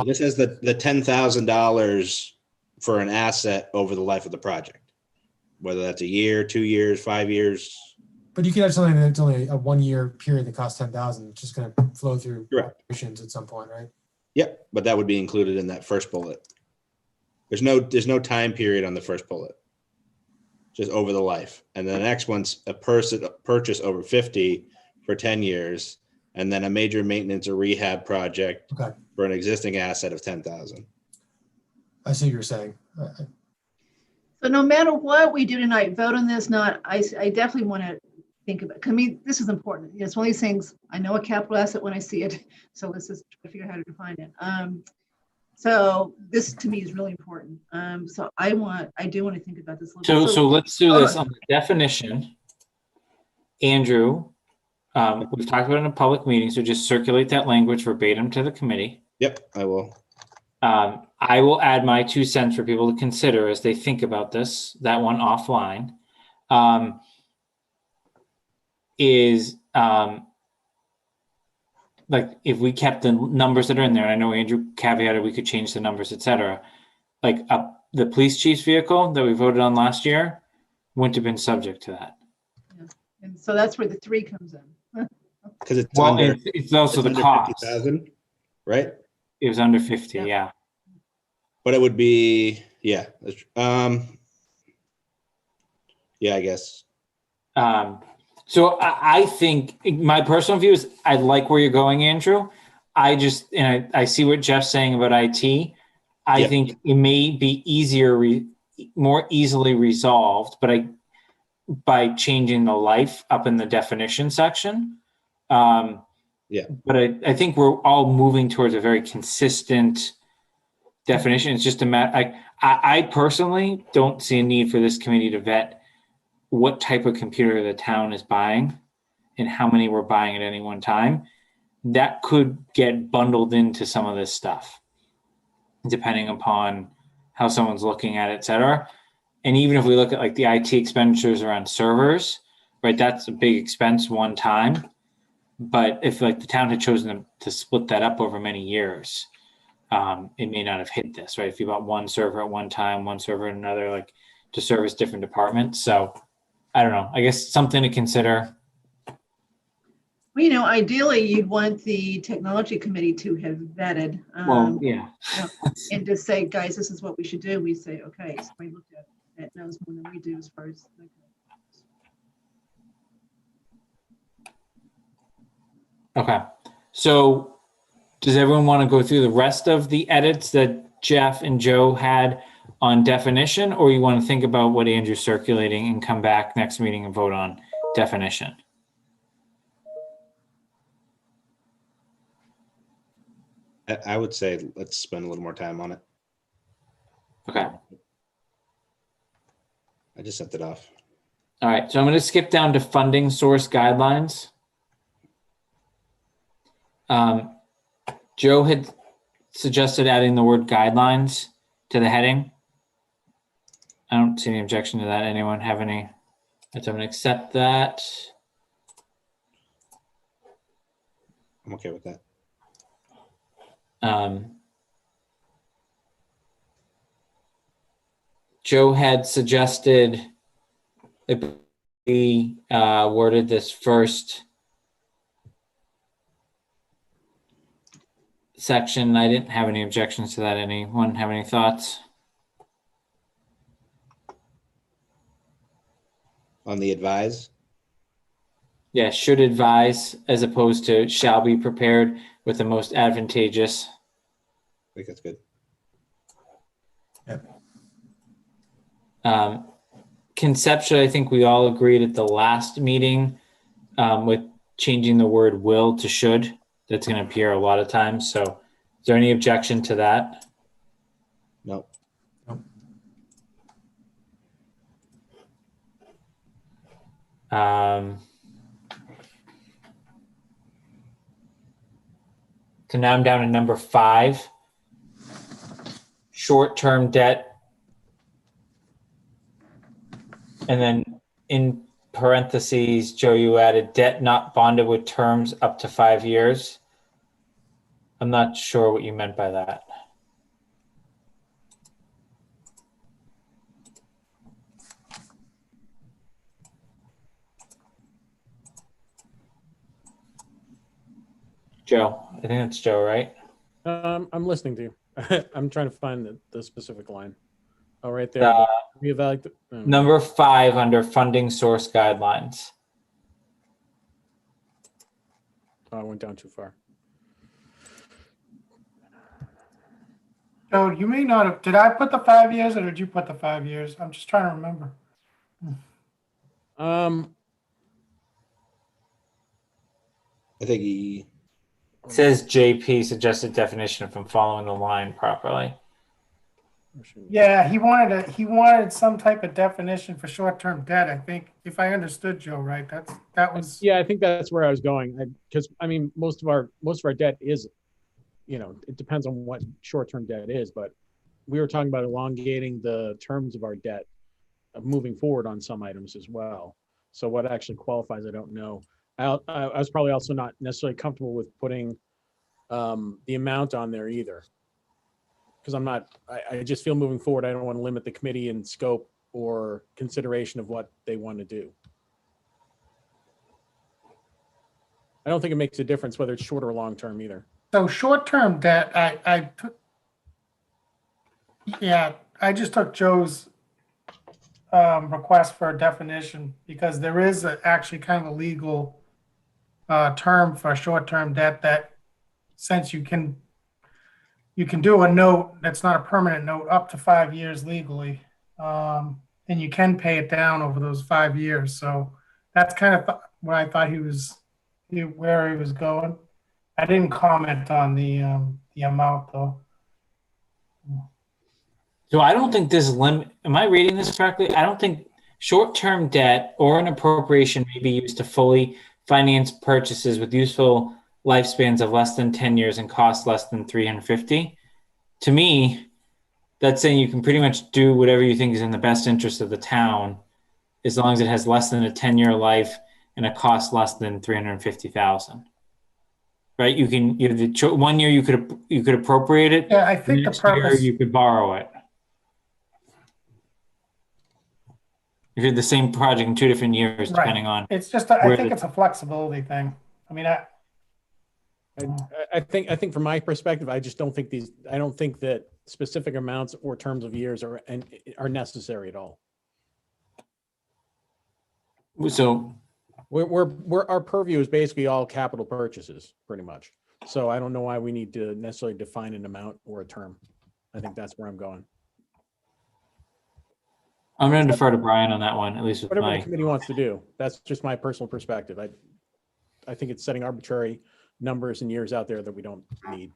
This has the $10,000 for an asset over the life of the project, whether that's a year, 2 years, 5 years. But you could have something that's only a 1 year period that costs 10,000. It's just going to flow through Correct. operations at some point, right? Yep, but that would be included in that first bullet. There's no time period on the first bullet, just over the life. And then the next one's a purchase over 50 for 10 years, and then a major maintenance or rehab project Okay, for an existing asset of 10,000. I see what you're saying. So no matter what we do tonight, vote on this, not, I definitely want to think about, I mean, this is important. It's one of these things, I know a capital asset when I see it, so let's just try to figure out how to define it. So this to me is really important. So I do want to think about this a little bit. So let's do this on the definition. Andrew, we've talked about it in a public meeting, so just circulate that language verbatim to the committee. Yep, I will. I will add my 2 cents for people to consider as they think about this, that one offline. like if we kept the numbers that are in there, and I know Andrew caveated we could change the numbers, et cetera, like the police chief's vehicle that we voted on last year wouldn't have been subject to that. And so that's where the 3 comes in. Because it's Well, under, it's also it's the under cost. 50,000, right? It was under 50, Yeah. yeah. But it would be, yeah. Yeah, I guess. So I think my personal view is I like where you're going, Andrew. I just, and I see what Jeff's saying about IT. I Yep. think it may be easier, more easily resolved, but by changing the life up in the definition section. Yeah. But I think we're all moving towards a very consistent definition. It's just a matter, I personally don't see a need for this committee to vet what type of computer the town is buying and how many we're buying at any one time. That could get bundled into some of this stuff, depending upon how someone's looking at it, et cetera. And even if we look at like the IT expenditures around servers, right, that's a big expense one time. But if like the town had chosen to split that up over many years, it may not have hit this, right? If you bought one server at one time, one server at another, like to service different departments. So I don't know, I guess something to consider. Well, ideally, you'd want the technology committee to have vetted. Well, yeah. And to say, guys, this is what we should do. We say, okay, so we looked at it. That knows more than we do as far as. Okay. So does everyone want to go through the rest of the edits that Jeff and Joe had on definition, or you want to think about what Andrew's circulating and come back next meeting and vote on definition? I would say let's spend a little more time on it. Okay. I just sent it off. All right. So I'm going to skip down to funding source guidelines. Joe had suggested adding the word guidelines to the heading. I don't see any objection to that. Anyone have any? I'm going to accept that. I'm okay with that. Joe had suggested that we worded this first section. I didn't have any objections to that. Anyone have any thoughts? On the advise? Yeah, should advise as opposed to shall be prepared with the most advantageous. I think that's good. Conceptually, I think we all agreed at the last meeting with changing the word will to should. That's going to appear a lot of times. So is there any objection to that? No. So now I'm down to number 5, short-term debt. And then in parentheses, Joe, you added debt not bonded with terms up to 5 years. I'm not sure what you meant by that. Joe, I think that's Joe, right? I'm listening to you. I'm trying to find the specific line. Oh, right there. Reevaluate. Number 5 under funding source guidelines. Oh, I went down too far. So you may not have, did I put the 5 years or did you put the 5 years? I'm just trying to remember. I think he, It says JP suggested definition if I'm following the line properly. Yeah, he wanted some type of definition for short-term debt, I think, if I understood Joe right. That was. Yeah, I think that's where I was going. Because I mean, most of our debt is, it depends on what short-term debt is, but we were talking about elongating the terms of our debt, moving forward on some items as well. So what actually qualifies, I don't know. I was probably also not necessarily comfortable with putting the amount on there either. Because I just feel moving forward, I don't want to limit the committee in scope or consideration of what they want to do. I don't think it makes a difference whether it's short or long-term either. So short-term debt, I just took Joe's request for a definition because there is actually kind of a legal term for short-term debt that since you can do a note that's not a permanent note up to 5 years legally, and you can pay it down over those 5 years. So that's kind of what I thought where he was going. I didn't comment on the amount though. So I don't think this limit, am I reading this correctly? I don't think short-term debt or an appropriation may be used to fully finance purchases with useful lifespans of less than 10 years and cost less than 350. To me, that's saying you can pretty much do whatever you think is in the best interest of the town, as long as it has less than a 10-year life and a cost less than 350,000. Right? You can, 1 year you could appropriate it. Yeah, I think the next year purpose. you could borrow it. If you had the same project in 2 different years, Right. depending on. It's just, I where think the- it's a flexibility thing. I mean, I think from my perspective, I just don't think I don't think that specific amounts or terms of years are necessary at all. So Our purview is basically all capital purchases, pretty much. So I don't know why we need to necessarily define an amount or a term. I think that's where I'm going. I'm going to defer to Brian on that one, at least with Whatever the my. committee wants to do. That's just my personal perspective. I think it's setting arbitrary numbers and years out there that we don't need.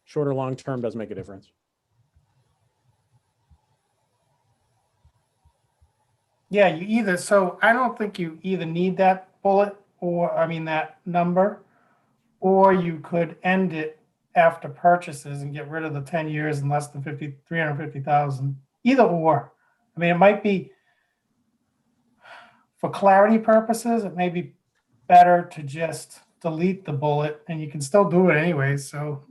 Short or long term doesn't make a difference. yeah, so I don't think you either need that bullet that number, or you could end it after purchases and get rid of the 10 years and less than 350,000. Either or. I mean, it might be, for clarity purposes, it may be better to just delete the bullet, and you can still do it anyway. So,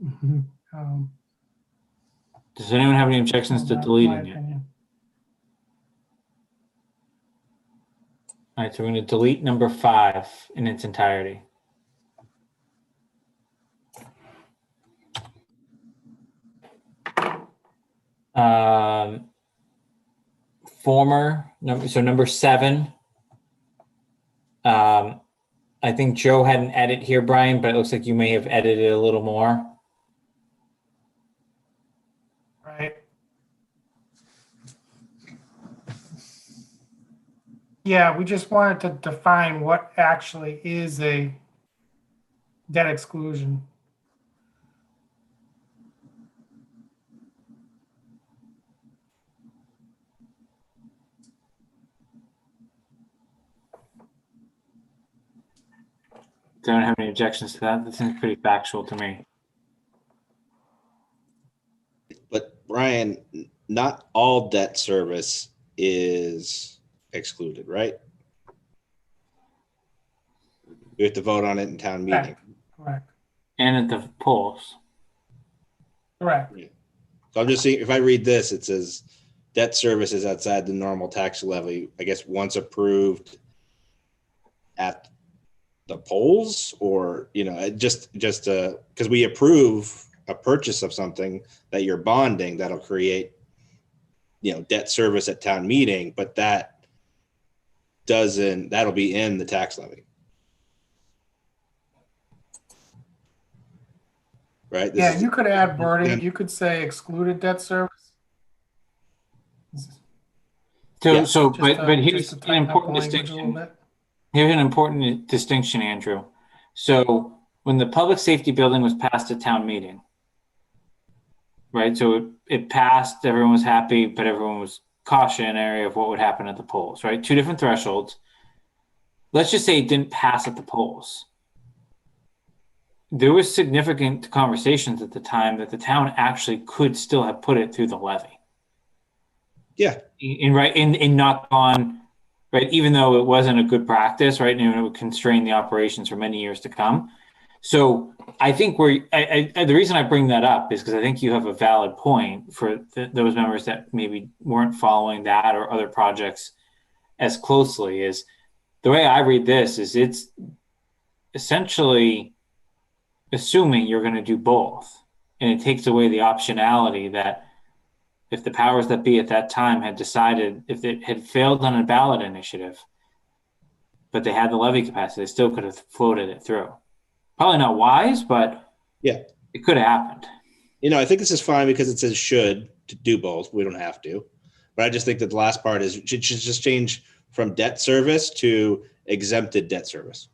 Does anyone have any objections to that's my deleting it? opinion. All right, so we're going to delete number 5 in its entirety. Number 7. I think Joe had an edit here, Brian, but it looks like you may have edited a little more. Right. Yeah, we just wanted to define what actually is a debt exclusion. Don't have any objections to that. That seems pretty factual to me. But Brian, not all debt service is excluded, right? We have to vote on it in town meeting. Correct. And at the polls. Correct. So I'm just seeing, if I read this, it says debt services outside the normal tax levy, I guess once approved at the polls, or, just because we approve a purchase of something that you're bonding, that'll create, debt service at town meeting, but that'll be in the tax levy. Right? Yeah, you could add wording. You could say excluded debt service. Yeah. But here's Just to an tighten up the important language a little distinction. bit. Here's an important distinction, Andrew. So when the public safety building was passed at town meeting, right? So it passed, everyone was happy, but everyone was cautionary of what would happen at the polls, right? 2 different thresholds. Let's just say it didn't pass at the polls. There was significant conversations at the time that the town actually could still have put it through the levy. Yeah. And not gone right? Even though it wasn't a good practice, right? And it would constrain the operations for many years to come. So I think the reason I bring that up is because I think you have a valid point for those members that maybe weren't following that or other projects as closely. Is the way I read this is it's essentially assuming you're going to do both. And it takes away the optionality that if the powers that be at that time had decided, if it had failed on a ballot initiative, but they had the levy capacity, they still could have floated it through. Probably not wise, but Yeah. it could have happened. I think this is fine because it says should to do both. We don't have to. But I just think that the last part should just change from debt service to exempted debt service.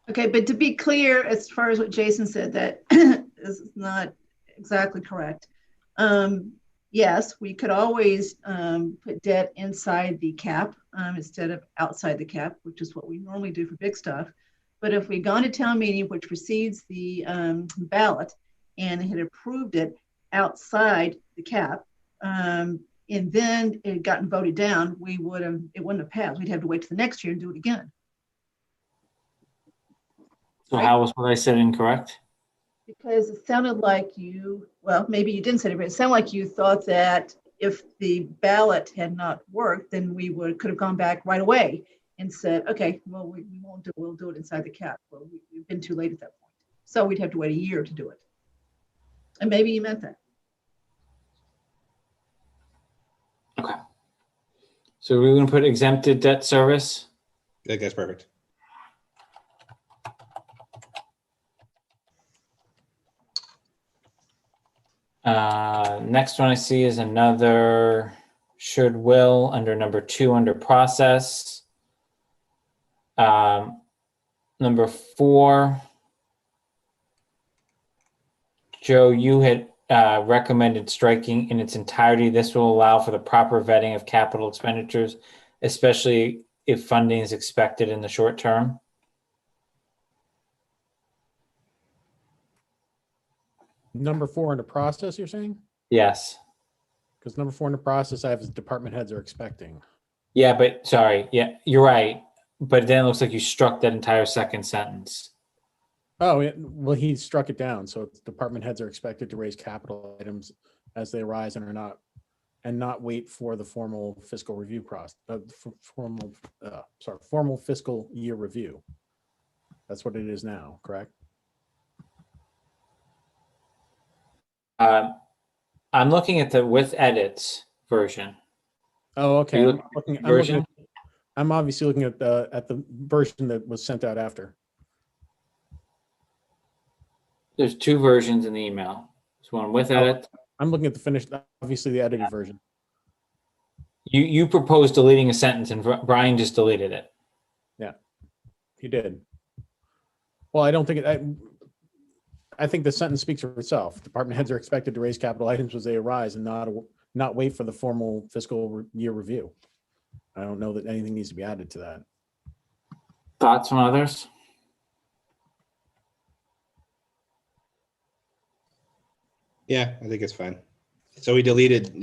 Okay, but to be clear, as far as what Jason said, that is not exactly correct. Yes, we could always put debt inside the cap instead of outside the cap, which is what we normally do for big stuff. But if we'd gone to town meeting, which precedes the ballot, and had approved it outside the cap, and then it had gotten voted down, it wouldn't have passed. We'd have to wait till the next year and do it again. So how was what I said incorrect? Because it sounded like well, maybe you didn't say it, but it sounded like you thought that if the ballot had not worked, then we could have gone back right away and said, okay, well, we won't we'll do it inside the cap. Well, we've been too late at that point. So we'd have to wait a year to do it. And maybe you meant that. Okay. So we're going to put exempted debt service. I think that's perfect. Next one I see is another should will under number 2 under process. Number 4, Joe, you had recommended striking in its entirety. This will allow for the proper vetting of capital expenditures, especially if funding is expected in the short term. Number 4 under process, you're saying? Yes. Because number 4 in the process, I have is department heads are expecting. Yeah, but sorry. Yeah, you're right. But then it looks like you struck that entire second sentence. Oh, well, he struck it down. So it's department heads are expected to raise capital items as they arise and not wait for the formal fiscal review process, formal fiscal year review. That's what it is now, correct? I'm looking at the with edits version. Oh, okay. You I'm obviously looking at the version that was sent out after. There's 2 versions in the email. There's one with edit. I'm looking at the finished, obviously the edited version. You proposed deleting a sentence and Brian just deleted it. Yeah, he did. Well, I don't think I think the sentence speaks for itself. Department heads are expected to raise capital items as they arise and not wait for the formal fiscal year review. I don't know that anything needs to be added to that. Thoughts from others? Yeah, I think it's fine. So we deleted,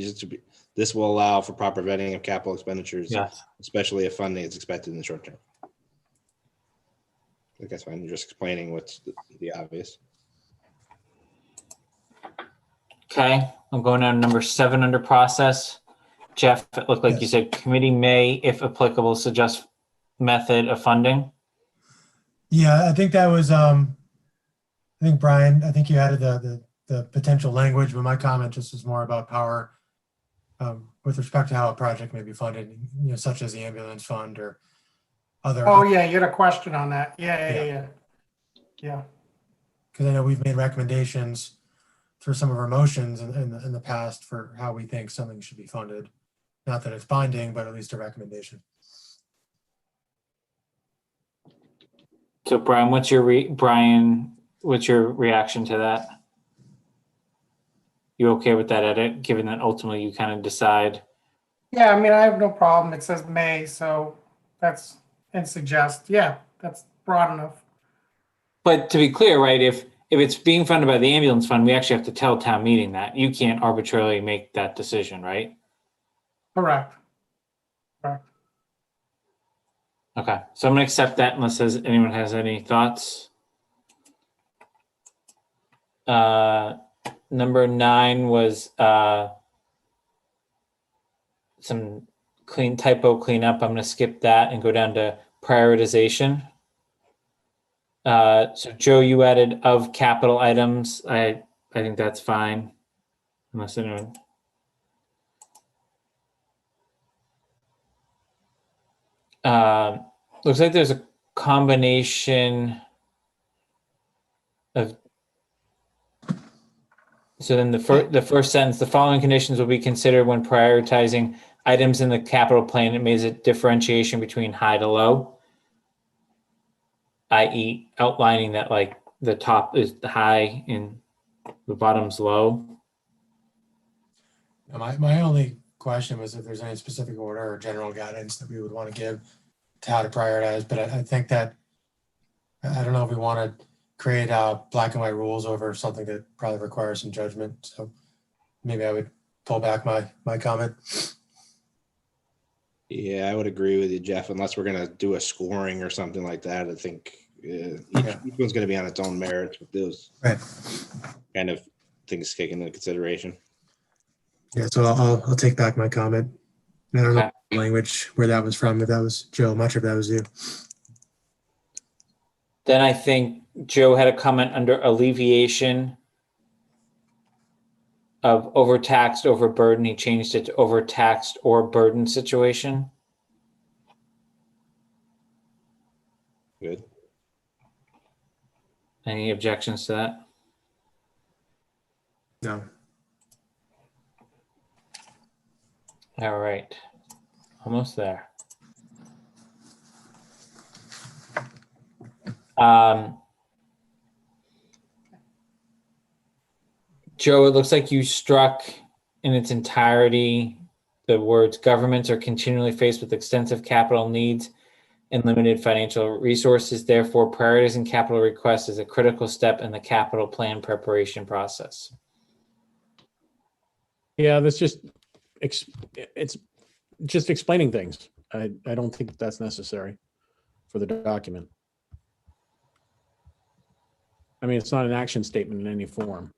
this will allow for proper vetting of capital expenditures, Yes. especially if funding is expected in the short term. I think that's fine. You're just explaining what's the obvious. Okay, I'm going on number 7 under process. Jeff, it looked like you Yes. said committee may, if applicable, suggest method of funding. Yeah, I think that was, I think Brian, I think you added the potential language, but my comment just was more about power with respect to how a project may be funded, such as the ambulance fund or other. Oh, yeah, you had a question on that. Yeah. Because I know we've made recommendations through some of our motions in the past for how we think something should be funded. Not that it's binding, but at least a recommendation. So Brian, what's your reaction to that? You okay with that edit, given that ultimately you kind of decide? Yeah, I mean, I have no problem. It says may, so that's, and suggest, yeah, that's broad enough. But to be clear, right, if it's being funded by the ambulance fund, we actually have to tell town meeting that. You can't arbitrarily make that decision, right? Correct. Correct. Okay, so I'm gonna accept that unless anyone has any thoughts. Number 9 was some typo cleanup. I'm gonna skip that and go down to prioritization. So Joe, you added of capital items. I think that's fine. Unless anyone. Looks like there's a combination of. So then the first sentence, the following conditions will be considered when prioritizing items in the capital plan. It makes a differentiation between high to low, i.e. outlining that like the top is the high and the bottom's low. My only question was if there's any specific order or general guidance that we would want to give to how to prioritize, but I think that, I don't know if we want to create black and white rules over something that probably requires some judgment. So maybe I would pull back my comment. Yeah, I would agree with you, Jeff, unless we're going to do a scoring or something like that. I think each one's going to be on its own merits with those kind of things taken into consideration. Yeah, so I'll take back my comment. I don't know the language where that was from, if that was Joe, I'm not sure if that was you. Then I think Joe had a comment under alleviation of overtaxed, overburdened. He changed it to overtaxed or burdened situation. Good. Any objections to that? No. All right. Almost there. Joe, it looks like you struck in its entirety the words governments are continually faced with extensive capital needs and limited financial resources. Therefore, prioritizing capital requests is a critical step in the capital plan preparation process. Yeah, that's just, it's just explaining things. I don't think that's necessary for the document. I mean, it's not an action statement in any form.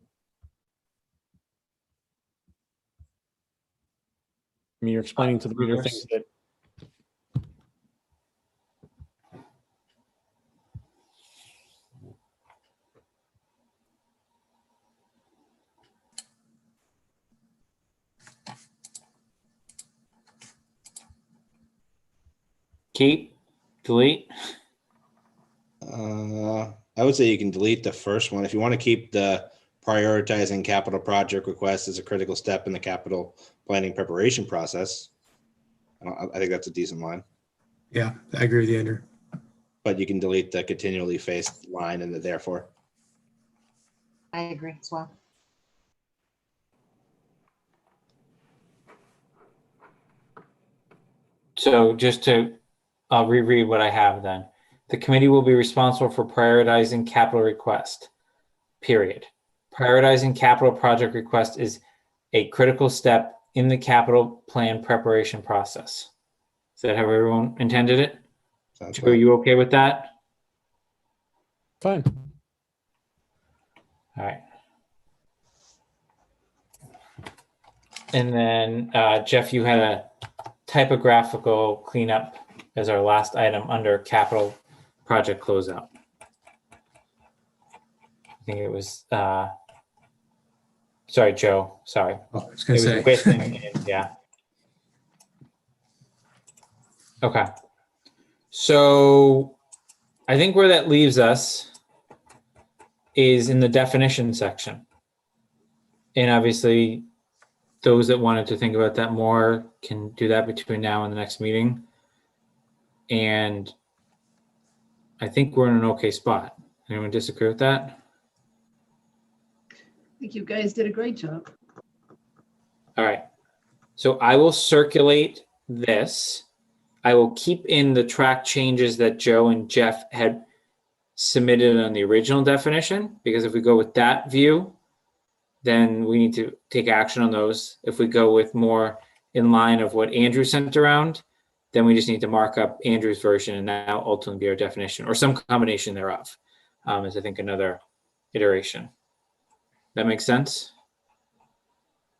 I mean, you're explaining to the reader things that. Keep, delete. I would say you can delete the first one. If you want to keep the prioritizing capital project requests as a critical step in the capital planning preparation process, I think that's a decent line. Yeah, I agree with you, Andrew. But you can delete the continually faced line and the therefore. I agree as well. So just to, I'll reread what I have then. The committee will be responsible for prioritizing capital request, period. Prioritizing capital project request is a critical step in the capital plan preparation process. Is that how everyone intended it? Sounds Joe, are you okay with that? Fine. All right. And then Jeff, you had a typographical cleanup as our last item under capital project closeout. I think it was, sorry, Joe, sorry. Oh, I was going to It was say. with and yeah. Okay. So I think where that leaves us is in the definition section. And obviously, those that wanted to think about that more can do that between now and the next meeting. And I think we're in an okay spot. Anyone disagree with that? I think you guys did a great job. All right. So I will circulate this. I will keep in the track changes that Joe and Jeff had submitted on the original definition, because if we go with that view, then we need to take action on those. If we go with more in line of what Andrew sent around, then we just need to mark up Andrew's version and now ultimately be our definition or some combination thereof. Is I think another iteration. That makes sense?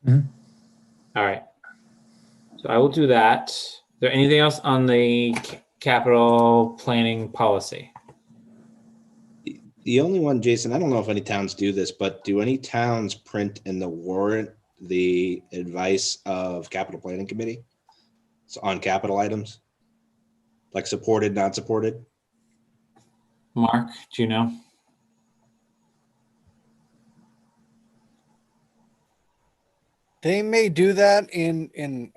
Mhm. All right. So I will do that. Is there anything else on the capital planning policy? The only one, Jason, I don't know if any towns do this, but do any towns print in the warrant the advice of capital planning committee? So on capital items? Like supported, not supported? Mark, do you know? They may do that in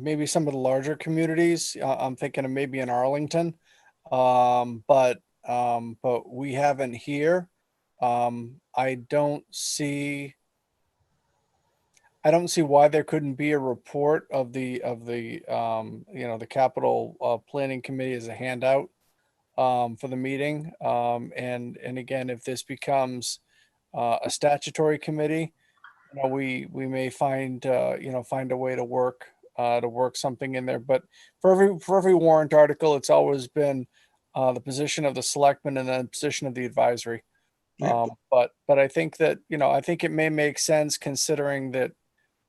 maybe some of the larger communities. I'm thinking of maybe in Arlington, but we haven't here. I don't see why there couldn't be a report of the the capital planning committee as a handout for the meeting. And again, if this becomes a statutory committee, we may find find a way to work something in there. But for every warrant article, it's always been the position of the selectman and then the position of the advisory. Yeah. But I think that I think it may make sense considering that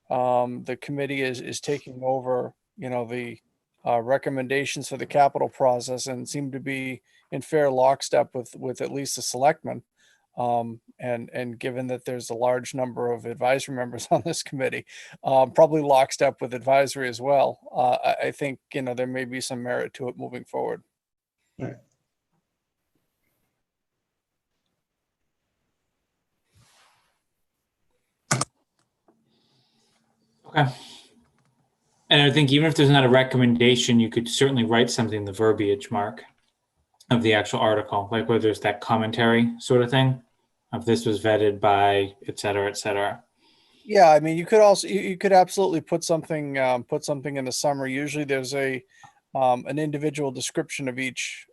the committee is taking over the recommendations for the capital process and seem to be in fair lockstep with at least the selectmen. And given that there's a large number of advisory members on this committee, probably lockstep with advisory as well. I think, there may be some merit to it moving forward. Right. Okay. And I think even if there's not a recommendation, you could certainly write something, the verbiage, Mark, of the actual article, like where there's that commentary sort of thing, if this was vetted by, et cetera, et cetera. Yeah, I mean, you could also you could absolutely put something in the summary. Usually, there's an individual description of each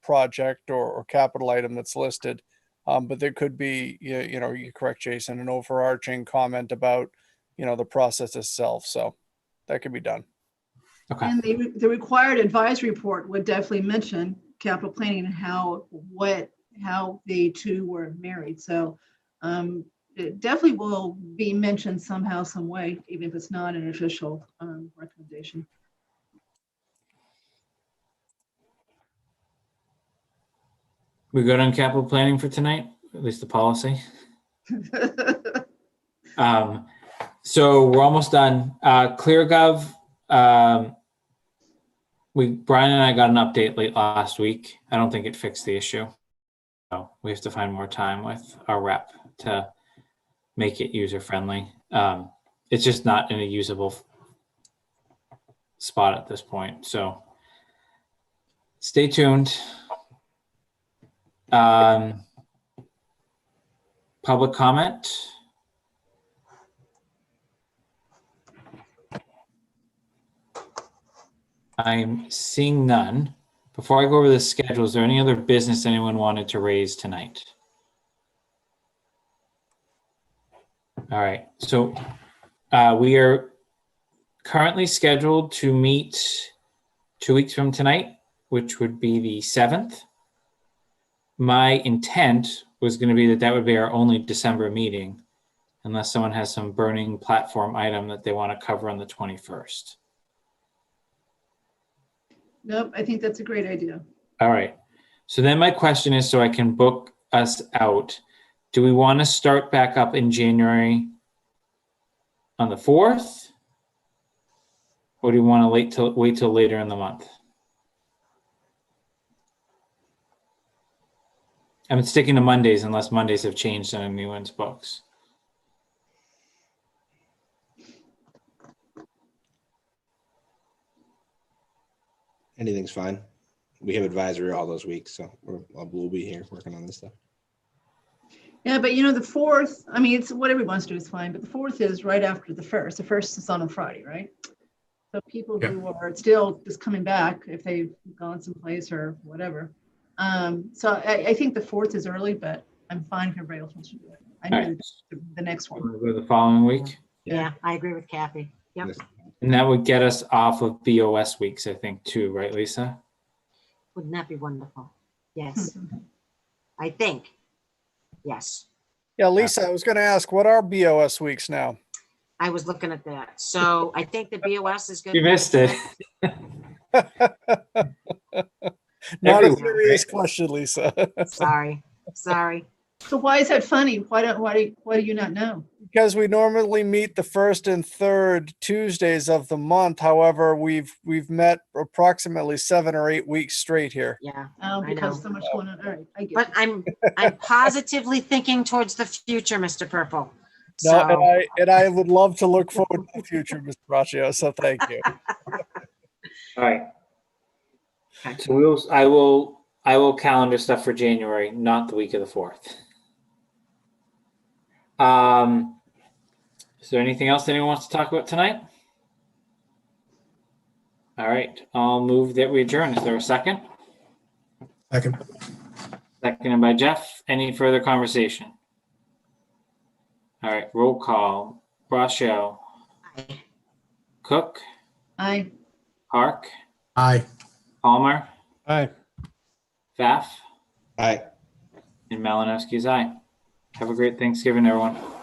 project or capital item that's listed. But there could be, you're correct, Jason, an overarching comment about the process itself. So that could be done. Okay. And the required advisory report would definitely mention capital planning and how the two were married. So it definitely will be mentioned somehow, some way, even if it's not an official recommendation. We good on capital planning for tonight, at least the policy. So we're almost done. ClearGov, Brian and I got an update late last week. I don't think it fixed the issue. So we have to find more time with our rep to make it user friendly. It's just not in a usable spot at this point. So stay tuned. Public comment. I'm seeing none. Before I go over the schedule, is there any other business anyone wanted to raise tonight? All right, so we are currently scheduled to meet 2 weeks from tonight, which would be the 7th. My intent was going to be that would be our only December meeting, unless someone has some burning platform item that they want to cover on the 21st. Nope, I think that's a great idea. All right. So then my question is, so I can book us out, do we want to start back up in January on the 4th? Or do you want to wait till later in the month? I'm sticking to Mondays unless Mondays have changed on anyone's books. Anything's fine. We have advisory all those weeks, so we'll be here working on this stuff. Yeah, but the 4th, I mean, it's what everyone wants to do is fine, but the 4th is right after the 1st. The 1st is on a Friday, right? So people who are still just coming back, if they've gone someplace or whatever. So I think the 4th is early, but I'm fine if everybody else wants to do it. I All know right. the next one. Wanna go the following week? Yeah, I agree with Kathy. Yep. Yes. And that would get us off of BOS weeks, I think, too, right, Lisa? Wouldn't that be wonderful? Yes, I think. Yes, Yeah, Lisa, I was going to ask, what are BOS weeks now? I was looking at that. So I think the BOS is good. You missed it. Not a Everywhere, serious right? question, Lisa. Sorry. So why is that funny? Why do you not know? Because we normally meet the first and third Tuesdays of the month. However, we've met approximately 7 or 8 weeks straight here. Yeah, Oh, I because know. so much going on. All right, I get But it. I'm positively thinking towards the future, Mr. Purple. No, So, and I would love to look forward to the future, Mr. Braccio. So thank you. All right. Okay. So I will calendar stuff for January, not the week of the 4th. Is there anything else anyone wants to talk about tonight? All right, I'll move that we adjourn. Is there a second? Second. Seconded by Jeff. Any further conversation? All right, roll call. Braccio, Aye. Cook, I Park, Aye. Palmer, Aye. Pfaff, Aye. and Malinowski's aye. Have a great Thanksgiving, everyone.